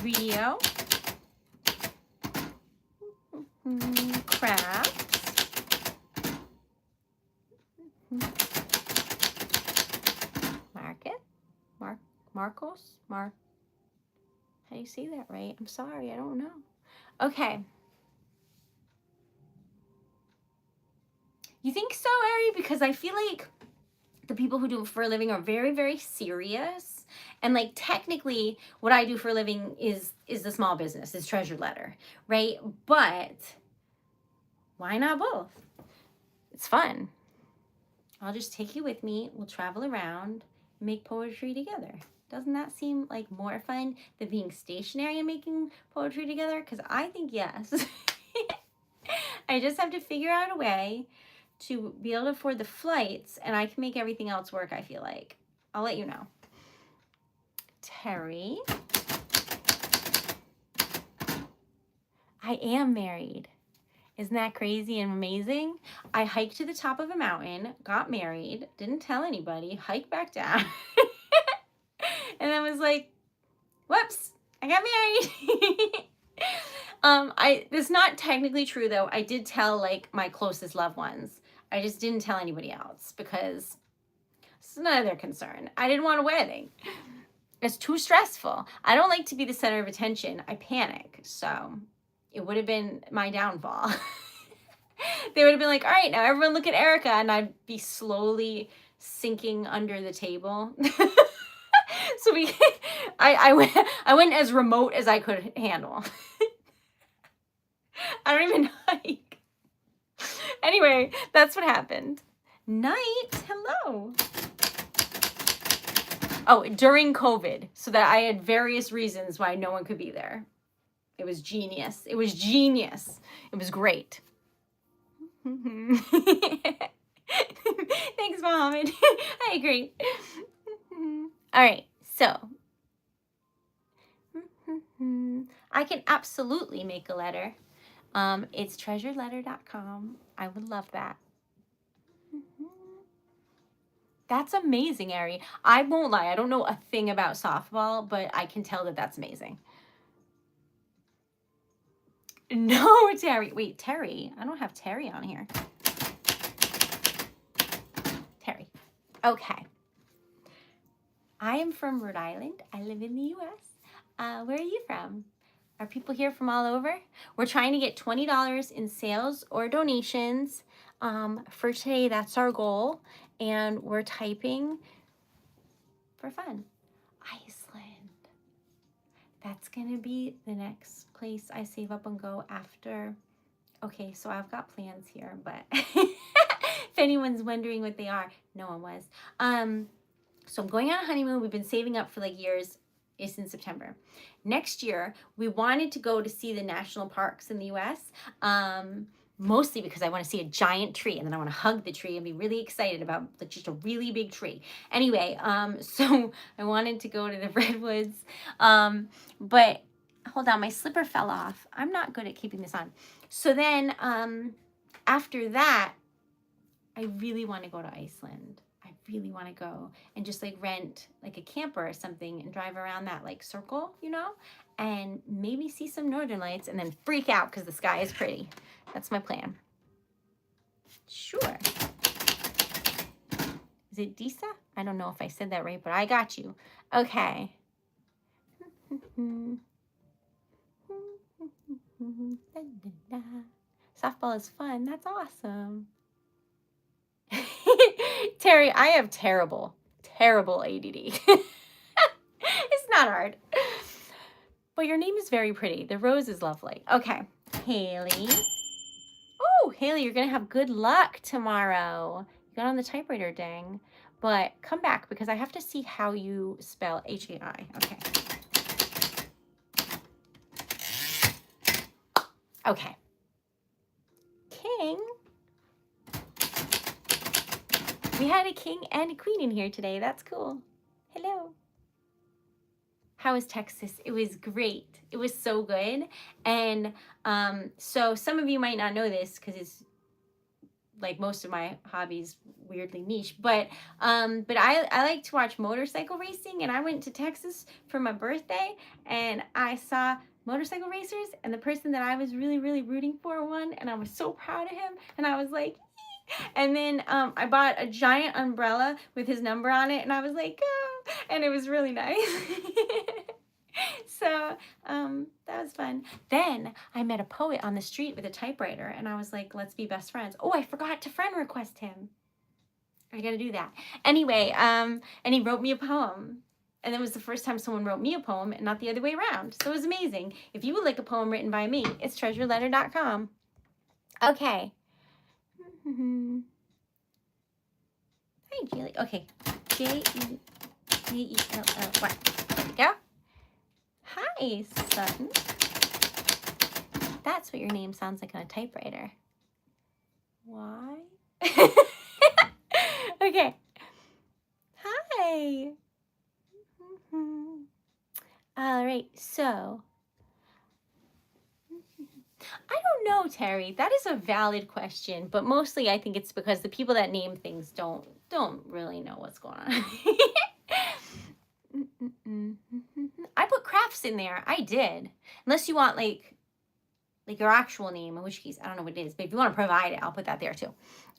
Video. Crafts. Market. Marcos? How do you say that right? I'm sorry, I don't know. Okay. You think so, Ari? Because I feel like the people who do it for a living are very, very serious. And like technically what I do for a living is the small business, is TreasuredLetter, right? But why not both? It's fun. I'll just take you with me. We'll travel around, make poetry together. Doesn't that seem like more fun than being stationary and making poetry together? Because I think yes. I just have to figure out a way to be able to afford the flights, and I can make everything else work, I feel like. I'll let you know. Terry. I am married. Isn't that crazy and amazing? I hiked to the top of a mountain, got married, didn't tell anybody, hiked back down, and then was like, whoops, I got married. It's not technically true though. I did tell like my closest loved ones. I just didn't tell anybody else because it's none of their concern. I didn't want a wedding. It's too stressful. I don't like to be the center of attention. I panic. So it would have been my downfall. They would have been like, all right, now everyone look at Erica, and I'd be slowly sinking under the table. So I went as remote as I could handle. I don't even hike. Anyway, that's what happened. Night, hello. Oh, during COVID, so that I had various reasons why no one could be there. It was genius. It was genius. It was great. Thanks, Mohammed. I agree. All right, so I can absolutely make a letter. It's TreasuredLetter.com. I would love that. That's amazing, Ari. I won't lie. I don't know a thing about softball, but I can tell that that's amazing. No, Terry. Wait, Terry. I don't have Terry on here. Terry. Okay. I am from Rhode Island. I live in the U.S. Where are you from? Are people here from all over? We're trying to get $20 in sales or donations. For today, that's our goal. And we're typing for fun. Iceland. That's going to be the next place I save up and go after. Okay, so I've got plans here, but if anyone's wondering what they are, no one was. So I'm going on a honeymoon. We've been saving up for like years. It's in September. Next year, we wanted to go to see the national parks in the U.S., mostly because I want to see a giant tree, and then I want to hug the tree and be really excited about just a really big tree. Anyway, so I wanted to go to the redwoods, but hold on, my slipper fell off. I'm not good at keeping this on. So then after that, I really want to go to Iceland. I really want to go and just like rent like a camper or something and drive around that like circle, you know, and maybe see some northern lights and then freak out because the sky is pretty. That's my plan. Sure. Is it Disa? I don't know if I said that right, but I got you. Okay. Softball is fun. That's awesome. Terry, I have terrible ADD. It's not hard. But your name is very pretty. The rose is lovely. Okay. Haley. Oh, Haley, you're going to have good luck tomorrow. You got on the typewriter, dang. But come back because I have to see how you spell H-A-I. Okay. Okay. King. We had a king and a queen in here today. That's cool. Hello. How was Texas? It was great. It was so good. And so some of you might not know this because it's like most of my hobbies weirdly niche, but I like to watch motorcycle racing, and I went to Texas for my birthday and I saw motorcycle racers, and the person that I was really rooting for won, and I was so proud of him, and I was like, and then I bought a giant umbrella with his number on it, and I was like, oh, and it was really nice. So that was fun. Then I met a poet on the street with a typewriter, and I was like, let's be best friends. Oh, I forgot to friend request him. I gotta do that. Anyway, and he wrote me a poem. And it was the first time someone wrote me a poem and not the other way around. So it was amazing. If you would like a poem written by me, it's TreasuredLetter.com. Okay. Hi, Julie. Okay. J-E-L-L-Y. There we go. Hi, son. That's what your name sounds like on a typewriter. Why? Okay. Hi. All right, so I don't know, Terry. That is a valid question, but mostly I think it's because the people that name things don't really know what's going on. I put crafts in there. I did. Unless you want like your actual name, in which case I don't know what it is, but if you want to provide it, I'll put that there too.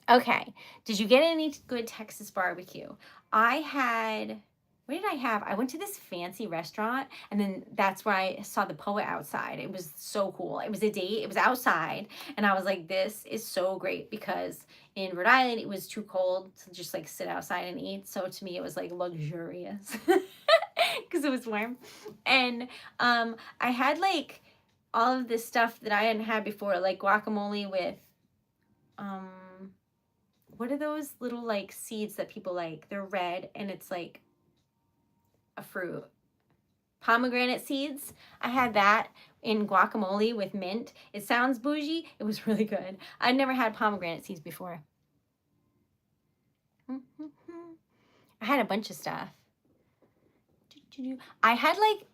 Okay. Did you get any good Texas barbecue? I had, what did I have? I went to this fancy restaurant, and then that's where I saw the poet outside. It was so cool. It was a date. It was outside, and I was like, this is so great, because in Rhode Island, it was too cold to just like sit outside and eat. So to me, it was like luxurious because it was warm. And I had like all of this stuff that I hadn't had before, like guacamole with what are those little like seeds that people like? They're red and it's like a fruit. Pomegranate seeds. I had that in guacamole with mint. It sounds bougie. It was really good. I'd never had pomegranate seeds before. I had a bunch of stuff. I had like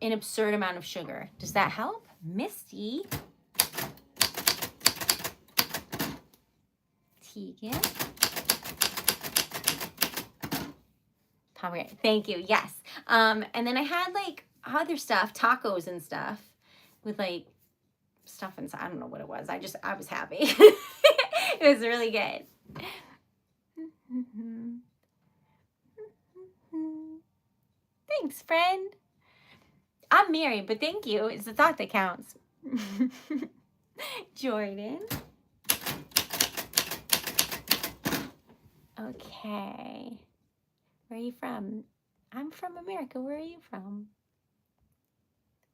an absurd amount of sugar. Does that help? Misty. Tegan. Pomegranate. Thank you. Yes. And then I had like other stuff, tacos and stuff with like stuff inside. I don't know what it was. I was happy. It was really good. Thanks, friend. I'm married, but thank you. It's the thought that counts. Jordan. Okay. Where are you from? I'm from America. Where are you from?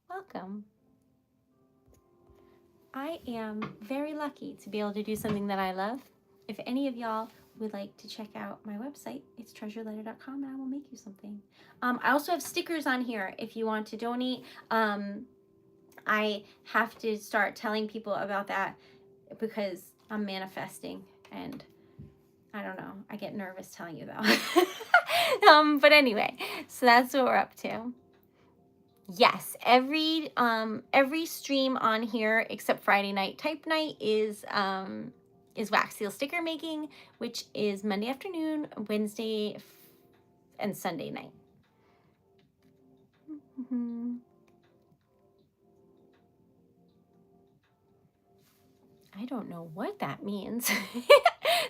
Welcome. I am very lucky to be able to do something that I love. If any of y'all would like to check out my website, it's TreasuredLetter.com, and I will make you something. I also have stickers on here if you want to donate. I have to start telling people about that because I'm manifesting, and I don't know. I get nervous telling you though. But anyway, so that's what we're up to. Yes, every stream on here except Friday night type night is wax seal sticker making, which is Monday afternoon, Wednesday, and Sunday night. I don't know what that means.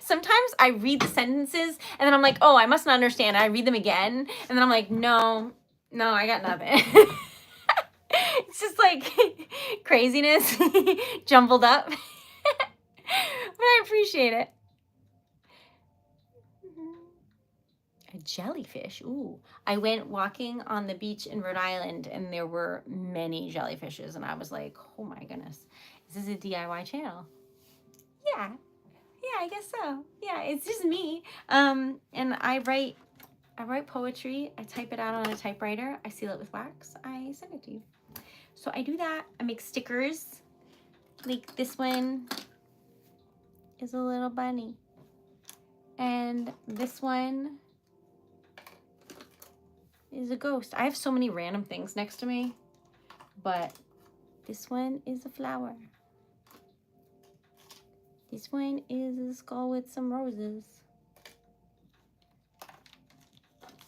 Sometimes I read the sentences and then I'm like, oh, I must not understand. I read them again, and then I'm like, no, I got nothing. It's just like craziness jumbled up. But I appreciate it. A jellyfish. Ooh. I went walking on the beach in Rhode Island, and there were many jellyfishes, and I was like, oh my goodness. This is a DIY channel. Yeah. Yeah, I guess so. Yeah, it's just me. And I write poetry. I type it out on a typewriter. I seal it with wax. I send it to you. So I do that. I make stickers. Like this one is a little bunny. And this one is a ghost. I have so many random things next to me, but this one is a flower. This one is a skull with some roses.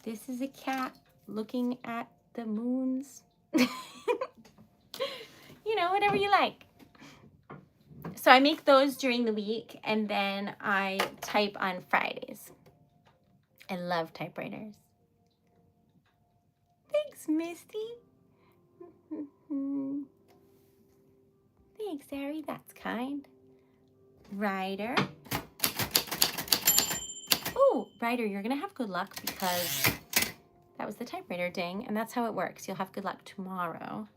This is a cat looking at the moons. You know, whatever you like. So I make those during the week, and then I type on Fridays. I love typewriters. Thanks, Misty. Thanks, Harry. That's kind. Ryder. Oh, Ryder, you're going to have good luck because that was the typewriter ding, and that's how it works. You'll have good luck tomorrow.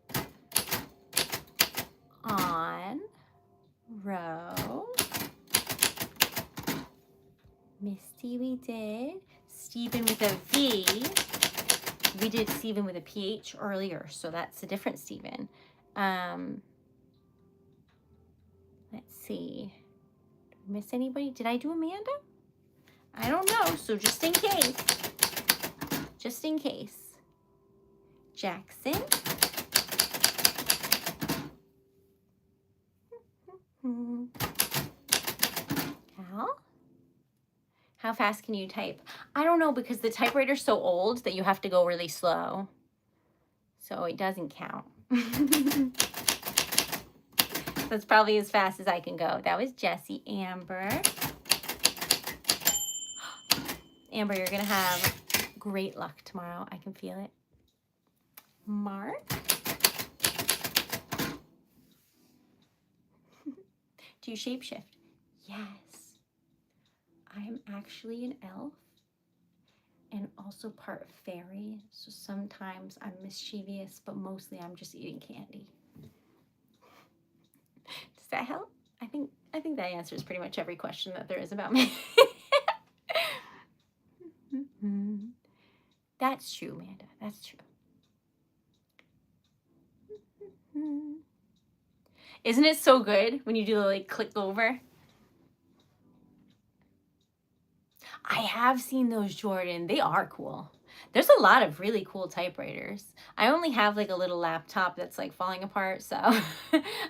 On row. Misty, we did. Stephen with a V. We did Stephen with a PH earlier, so that's a different Stephen. Let's see. Did I miss anybody? Did I do Amanda? I don't know, so just in case. Just in case. Jackson. Cal. How fast can you type? I don't know, because the typewriter's so old that you have to go really slow. So it doesn't count. That's probably as fast as I can go. That was Jessie. Amber. Amber, you're going to have great luck tomorrow. I can feel it. Mark. Do you shapeshift? Yes. I am actually an elf and also part fairy. So sometimes I'm mischievous, but mostly I'm just eating candy. Does that help? I think that answers pretty much every question that there is about me. That's true, Amanda. That's true. Isn't it so good when you do the like click over? I have seen those, Jordan. They are cool. There's a lot of really cool typewriters. I only have like a little laptop that's like falling apart, so I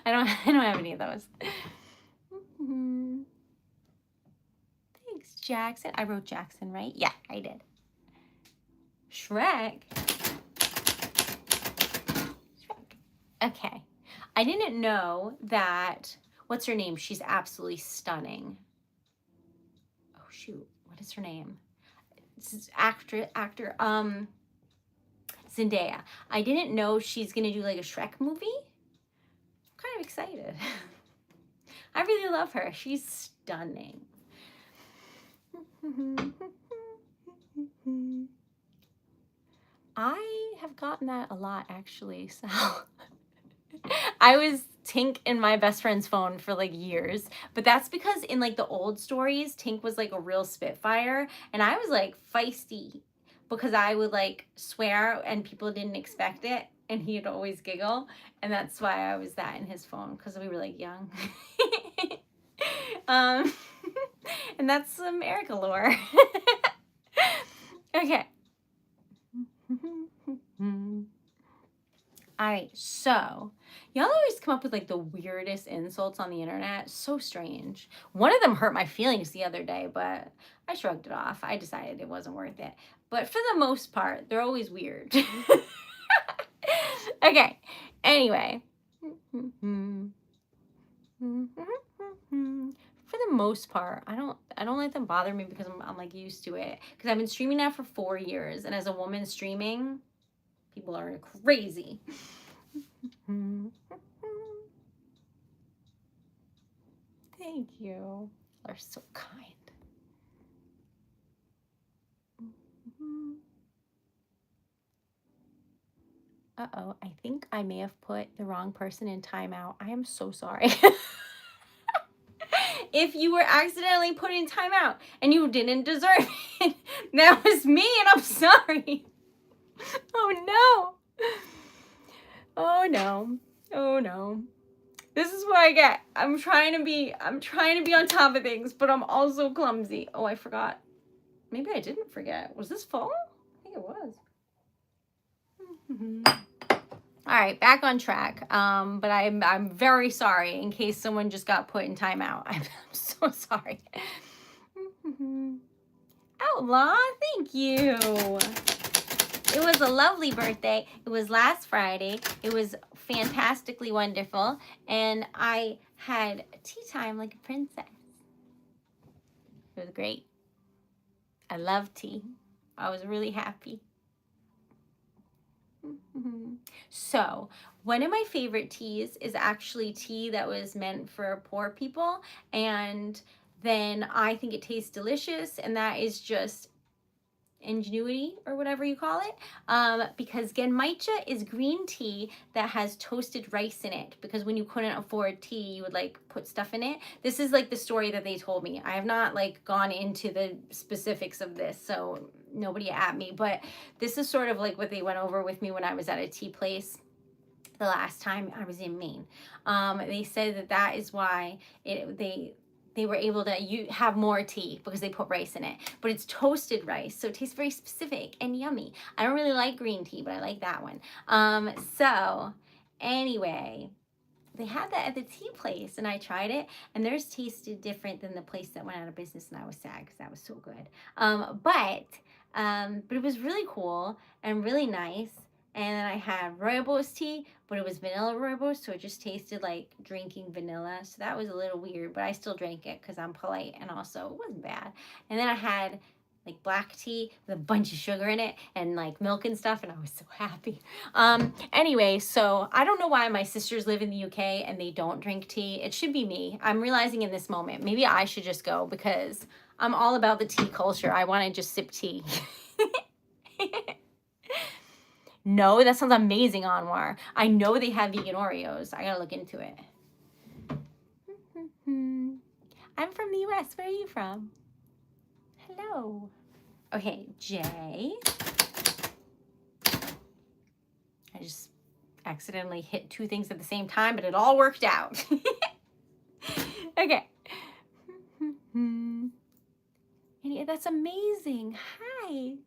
don't have any of those. Thanks, Jackson. I wrote Jackson, right? Yeah, I did. Shrek. Okay. I didn't know that, what's her name? She's absolutely stunning. Oh, shoot. What is her name? It's actor, Zendaya. I didn't know she's going to do like a Shrek movie. I'm kind of excited. I really love her. She's stunning. I have gotten that a lot, actually, so... I was Tink in my best friend's phone for like years, but that's because in like the old stories, Tink was like a real spitfire, and I was like feisty because I would like swear and people didn't expect it, and he'd always giggle, and that's why I was that in his phone, because we were like young. And that's America lore. Okay. All right, so y'all always come up with like the weirdest insults on the internet. So strange. One of them hurt my feelings the other day, but I shrugged it off. I decided it wasn't worth it. But for the most part, they're always weird. Okay, anyway. For the most part, I don't let them bother me because I'm like used to it. Because I've been streaming now for 4 years, and as a woman streaming, people are crazy. Thank you. You are so kind. Uh-oh, I think I may have put the wrong person in timeout. I am so sorry. If you were accidentally put in timeout and you didn't deserve it, that was me and I'm sorry. Oh no. Oh no. Oh no. This is what I get. I'm trying to be on top of things, but I'm also clumsy. Oh, I forgot. Maybe I didn't forget. Was this full? I think it was. All right, back on track. But I'm very sorry in case someone just got put in timeout. I'm so sorry. Outlaw, thank you. It was a lovely birthday. It was last Friday. It was fantastically wonderful. And I had tea time like a princess. It was great. I love tea. I was really happy. So, one of my favorite teas is actually tea that was meant for poor people. And then I think it tastes delicious. And that is just ingenuity or whatever you call it, because genmaicha is green tea that has toasted rice in it, because when you couldn't afford tea you would like put stuff in it. This is like the story that they told me. I have not like gone into the specifics of this, so nobody at me, but this is sort of like what they went over with me when I was at a tea place the last time I was in Maine. They said that is why they were able to have more tea because they put rice in it. But it's toasted rice, so it tastes very specific and yummy. I don't really like green tea, but I like that one. So anyway, they had that at the tea place, and I tried it, and theirs tasted different than the place that went out of business, and I was sad because that was so good. But it was really cool and really nice. And then I had rooibos tea, but it was vanilla rooibos, so it just tasted like drinking vanilla. So that was a little weird, but I still drank it because I'm polite, and also it wasn't bad. And then I had like black tea with a bunch of sugar in it and like milk and stuff, and I was so happy. Anyway, so I don't know why my sisters live in the UK and they don't drink tea. It should be me. I'm realizing in this moment, maybe I should just go because I'm all about the tea culture. I want to just sip tea. No, that sounds amazing, Anwar. I know they have vegan Oreos. I gotta look into it. I'm from the US. Where are you from? Hello. Okay, Jay. I just accidentally hit two things at the same time, but it all worked out. Okay. That's amazing. Hi.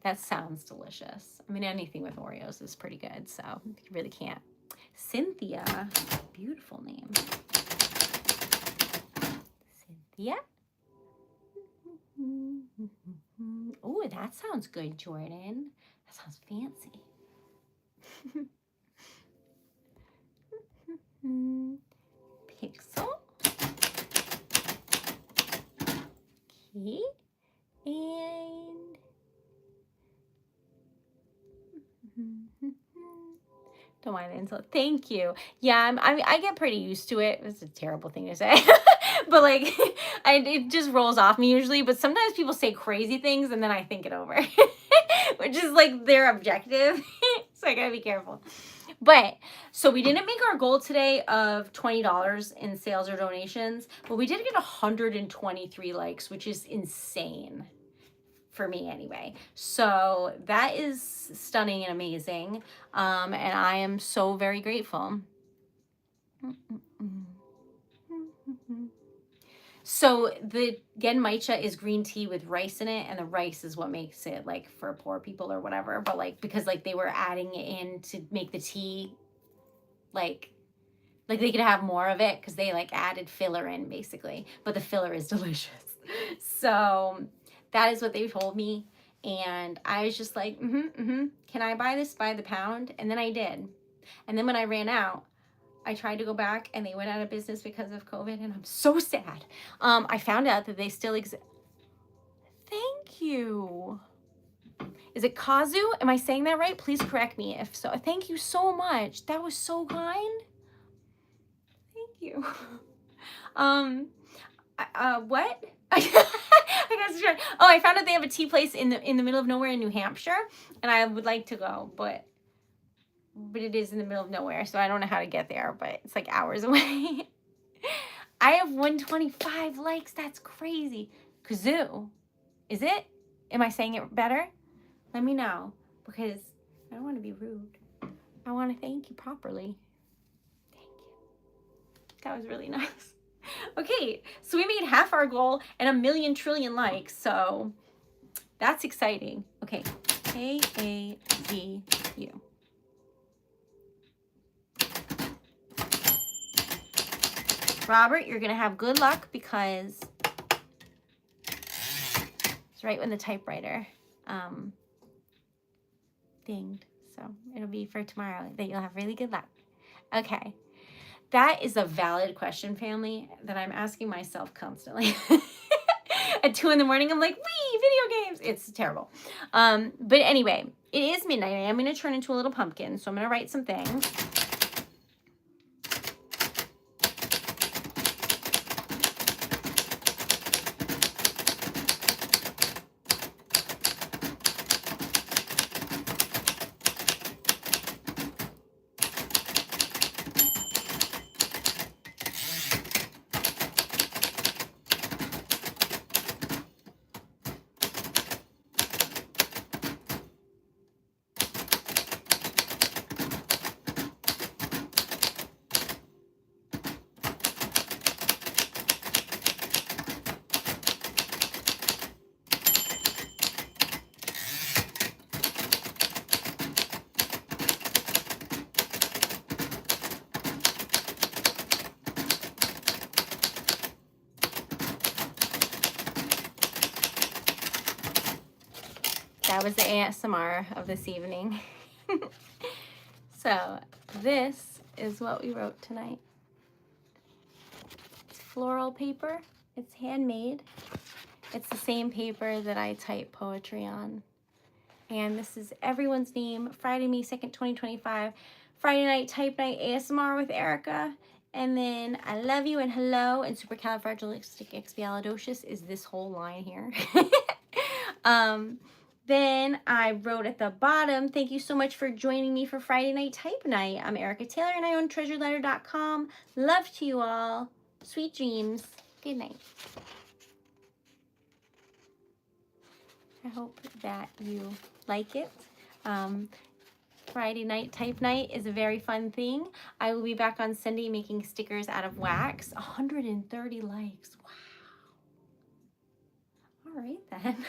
That sounds delicious. I mean, anything with Oreos is pretty good, so you really can't. Cynthia, beautiful name. Cynthia. Oh, that sounds good, Jordan. That sounds fancy. Pixel. Okay. And don't mind the insult. Thank you. Yeah, I get pretty used to it. It's a terrible thing to say. But like, it just rolls off me usually. But sometimes people say crazy things and then I think it over. Which is like their objective. So I gotta be careful. But, so we didn't make our goal today of $20 in sales or donations. But we did get 123 likes, which is insane. For me anyway. So that is stunning and amazing. And I am so very grateful. So the genmaicha is green tea with rice in it, and the rice is what makes it like for poor people or whatever. But like, because like they were adding it in to make the tea like they could have more of it because they like added filler in basically. But the filler is delicious. So that is what they told me. And I was just like, can I buy this by the pound? And then I did. And then when I ran out, I tried to go back and they went out of business because of COVID. And I'm so sad. I found out that they still exist. Thank you. Is it Kazu? Am I saying that right? Please correct me if so. Thank you so much. That was so kind. Thank you. What? I found out they have a tea place in the middle of nowhere in New Hampshire, and I would like to go, but it is in the middle of nowhere, so I don't know how to get there, but it's like hours away. I have 125 likes. That's crazy. Kazoo. Is it? Am I saying it better? Let me know, because I don't want to be rude. I want to thank you properly. Thank you. That was really nice. Okay, so we made half our goal and 1,000,000 trillion likes, so that's exciting. Okay, KAVU. Robert, you're gonna have good luck because it's right when the typewriter dinged. So it'll be for tomorrow that you'll have really good luck. Okay. That is a valid question, family, that I'm asking myself constantly. At 2 in the morning, I'm like, wee, video games. It's terrible. But anyway, it is midnight. I am going to turn into a little pumpkin, so I'm going to write some things. That was the ASMR of this evening. So this is what we wrote tonight. It's floral paper. It's handmade. It's the same paper that I type poetry on. And this is everyone's name. Friday, May 2nd, 2025. Friday night, type night, ASMR with Erica. And then I love you and hello and supercalifragilisticexpialidocious is this whole line here. Then I wrote at the bottom, thank you so much for joining me for Friday Night Type Night. I'm Erica Taylor and I own TreasuredLetter.com. Love to you all. Sweet dreams. Good night. I hope that you like it. Friday Night Type Night is a very fun thing. I will be back on Sunday making stickers out of wax. 130 likes. Wow. All right then.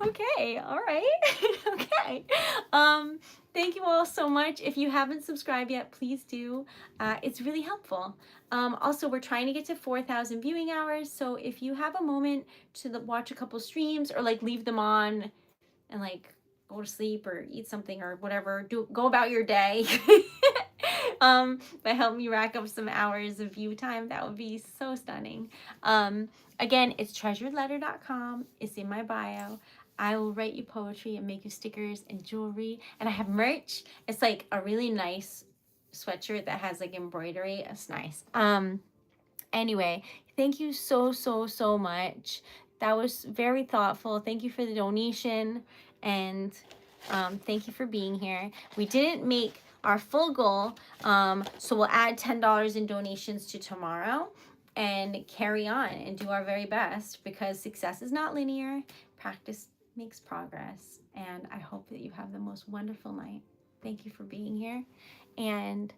Okay, all right. Okay. Thank you all so much. If you haven't subscribed yet, please do. It's really helpful. Also, we're trying to get to 4,000 viewing hours. So if you have a moment to watch a couple streams or like leave them on and like go to sleep or eat something or whatever, go about your day. By helping me rack up some hours of view time, that would be so stunning. Again, it's TreasuredLetter.com. It's in my bio. I will write you poetry and make you stickers and jewelry. And I have merch. It's like a really nice sweatshirt that has like embroidery. It's nice. Anyway, thank you so much. That was very thoughtful. Thank you for the donation. And thank you for being here. We didn't make our full goal, so we'll add $10 in donations to tomorrow and carry on and do our very best because success is not linear. Practice makes progress, and I hope that you have the most wonderful night. Thank you for being here, and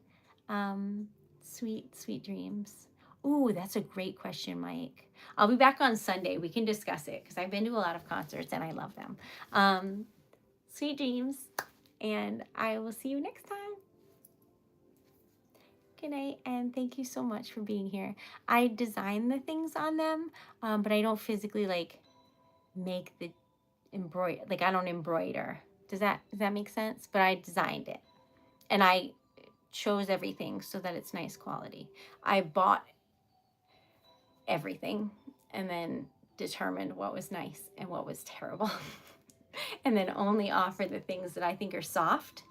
sweet dreams. Ooh, that's a great question, Mike. I'll be back on Sunday. We can discuss it because I've been to a lot of concerts and I love them. Sweet dreams, and I will see you next time. Good night, and thank you so much for being here. I design the things on them, but I don't physically like make the embroider. Like I don't embroider. Does that make sense? But I designed it, and I chose everything so that it's nice quality. I bought everything and then determined what was nice and what was terrible. And then only offer the things that I think are soft.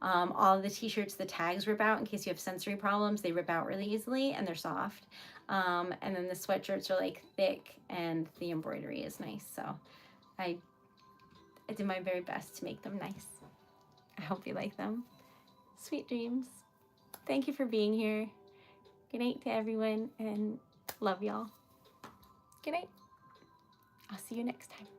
All of the t-shirts, the tags rip out in case you have sensory problems. They rip out really easily and they're soft. And then the sweatshirts are like thick and the embroidery is nice. So I did my very best to make them nice. I hope you like them. Sweet dreams. Thank you for being here. Good night to everyone and love y'all. Good night. I'll see you next time.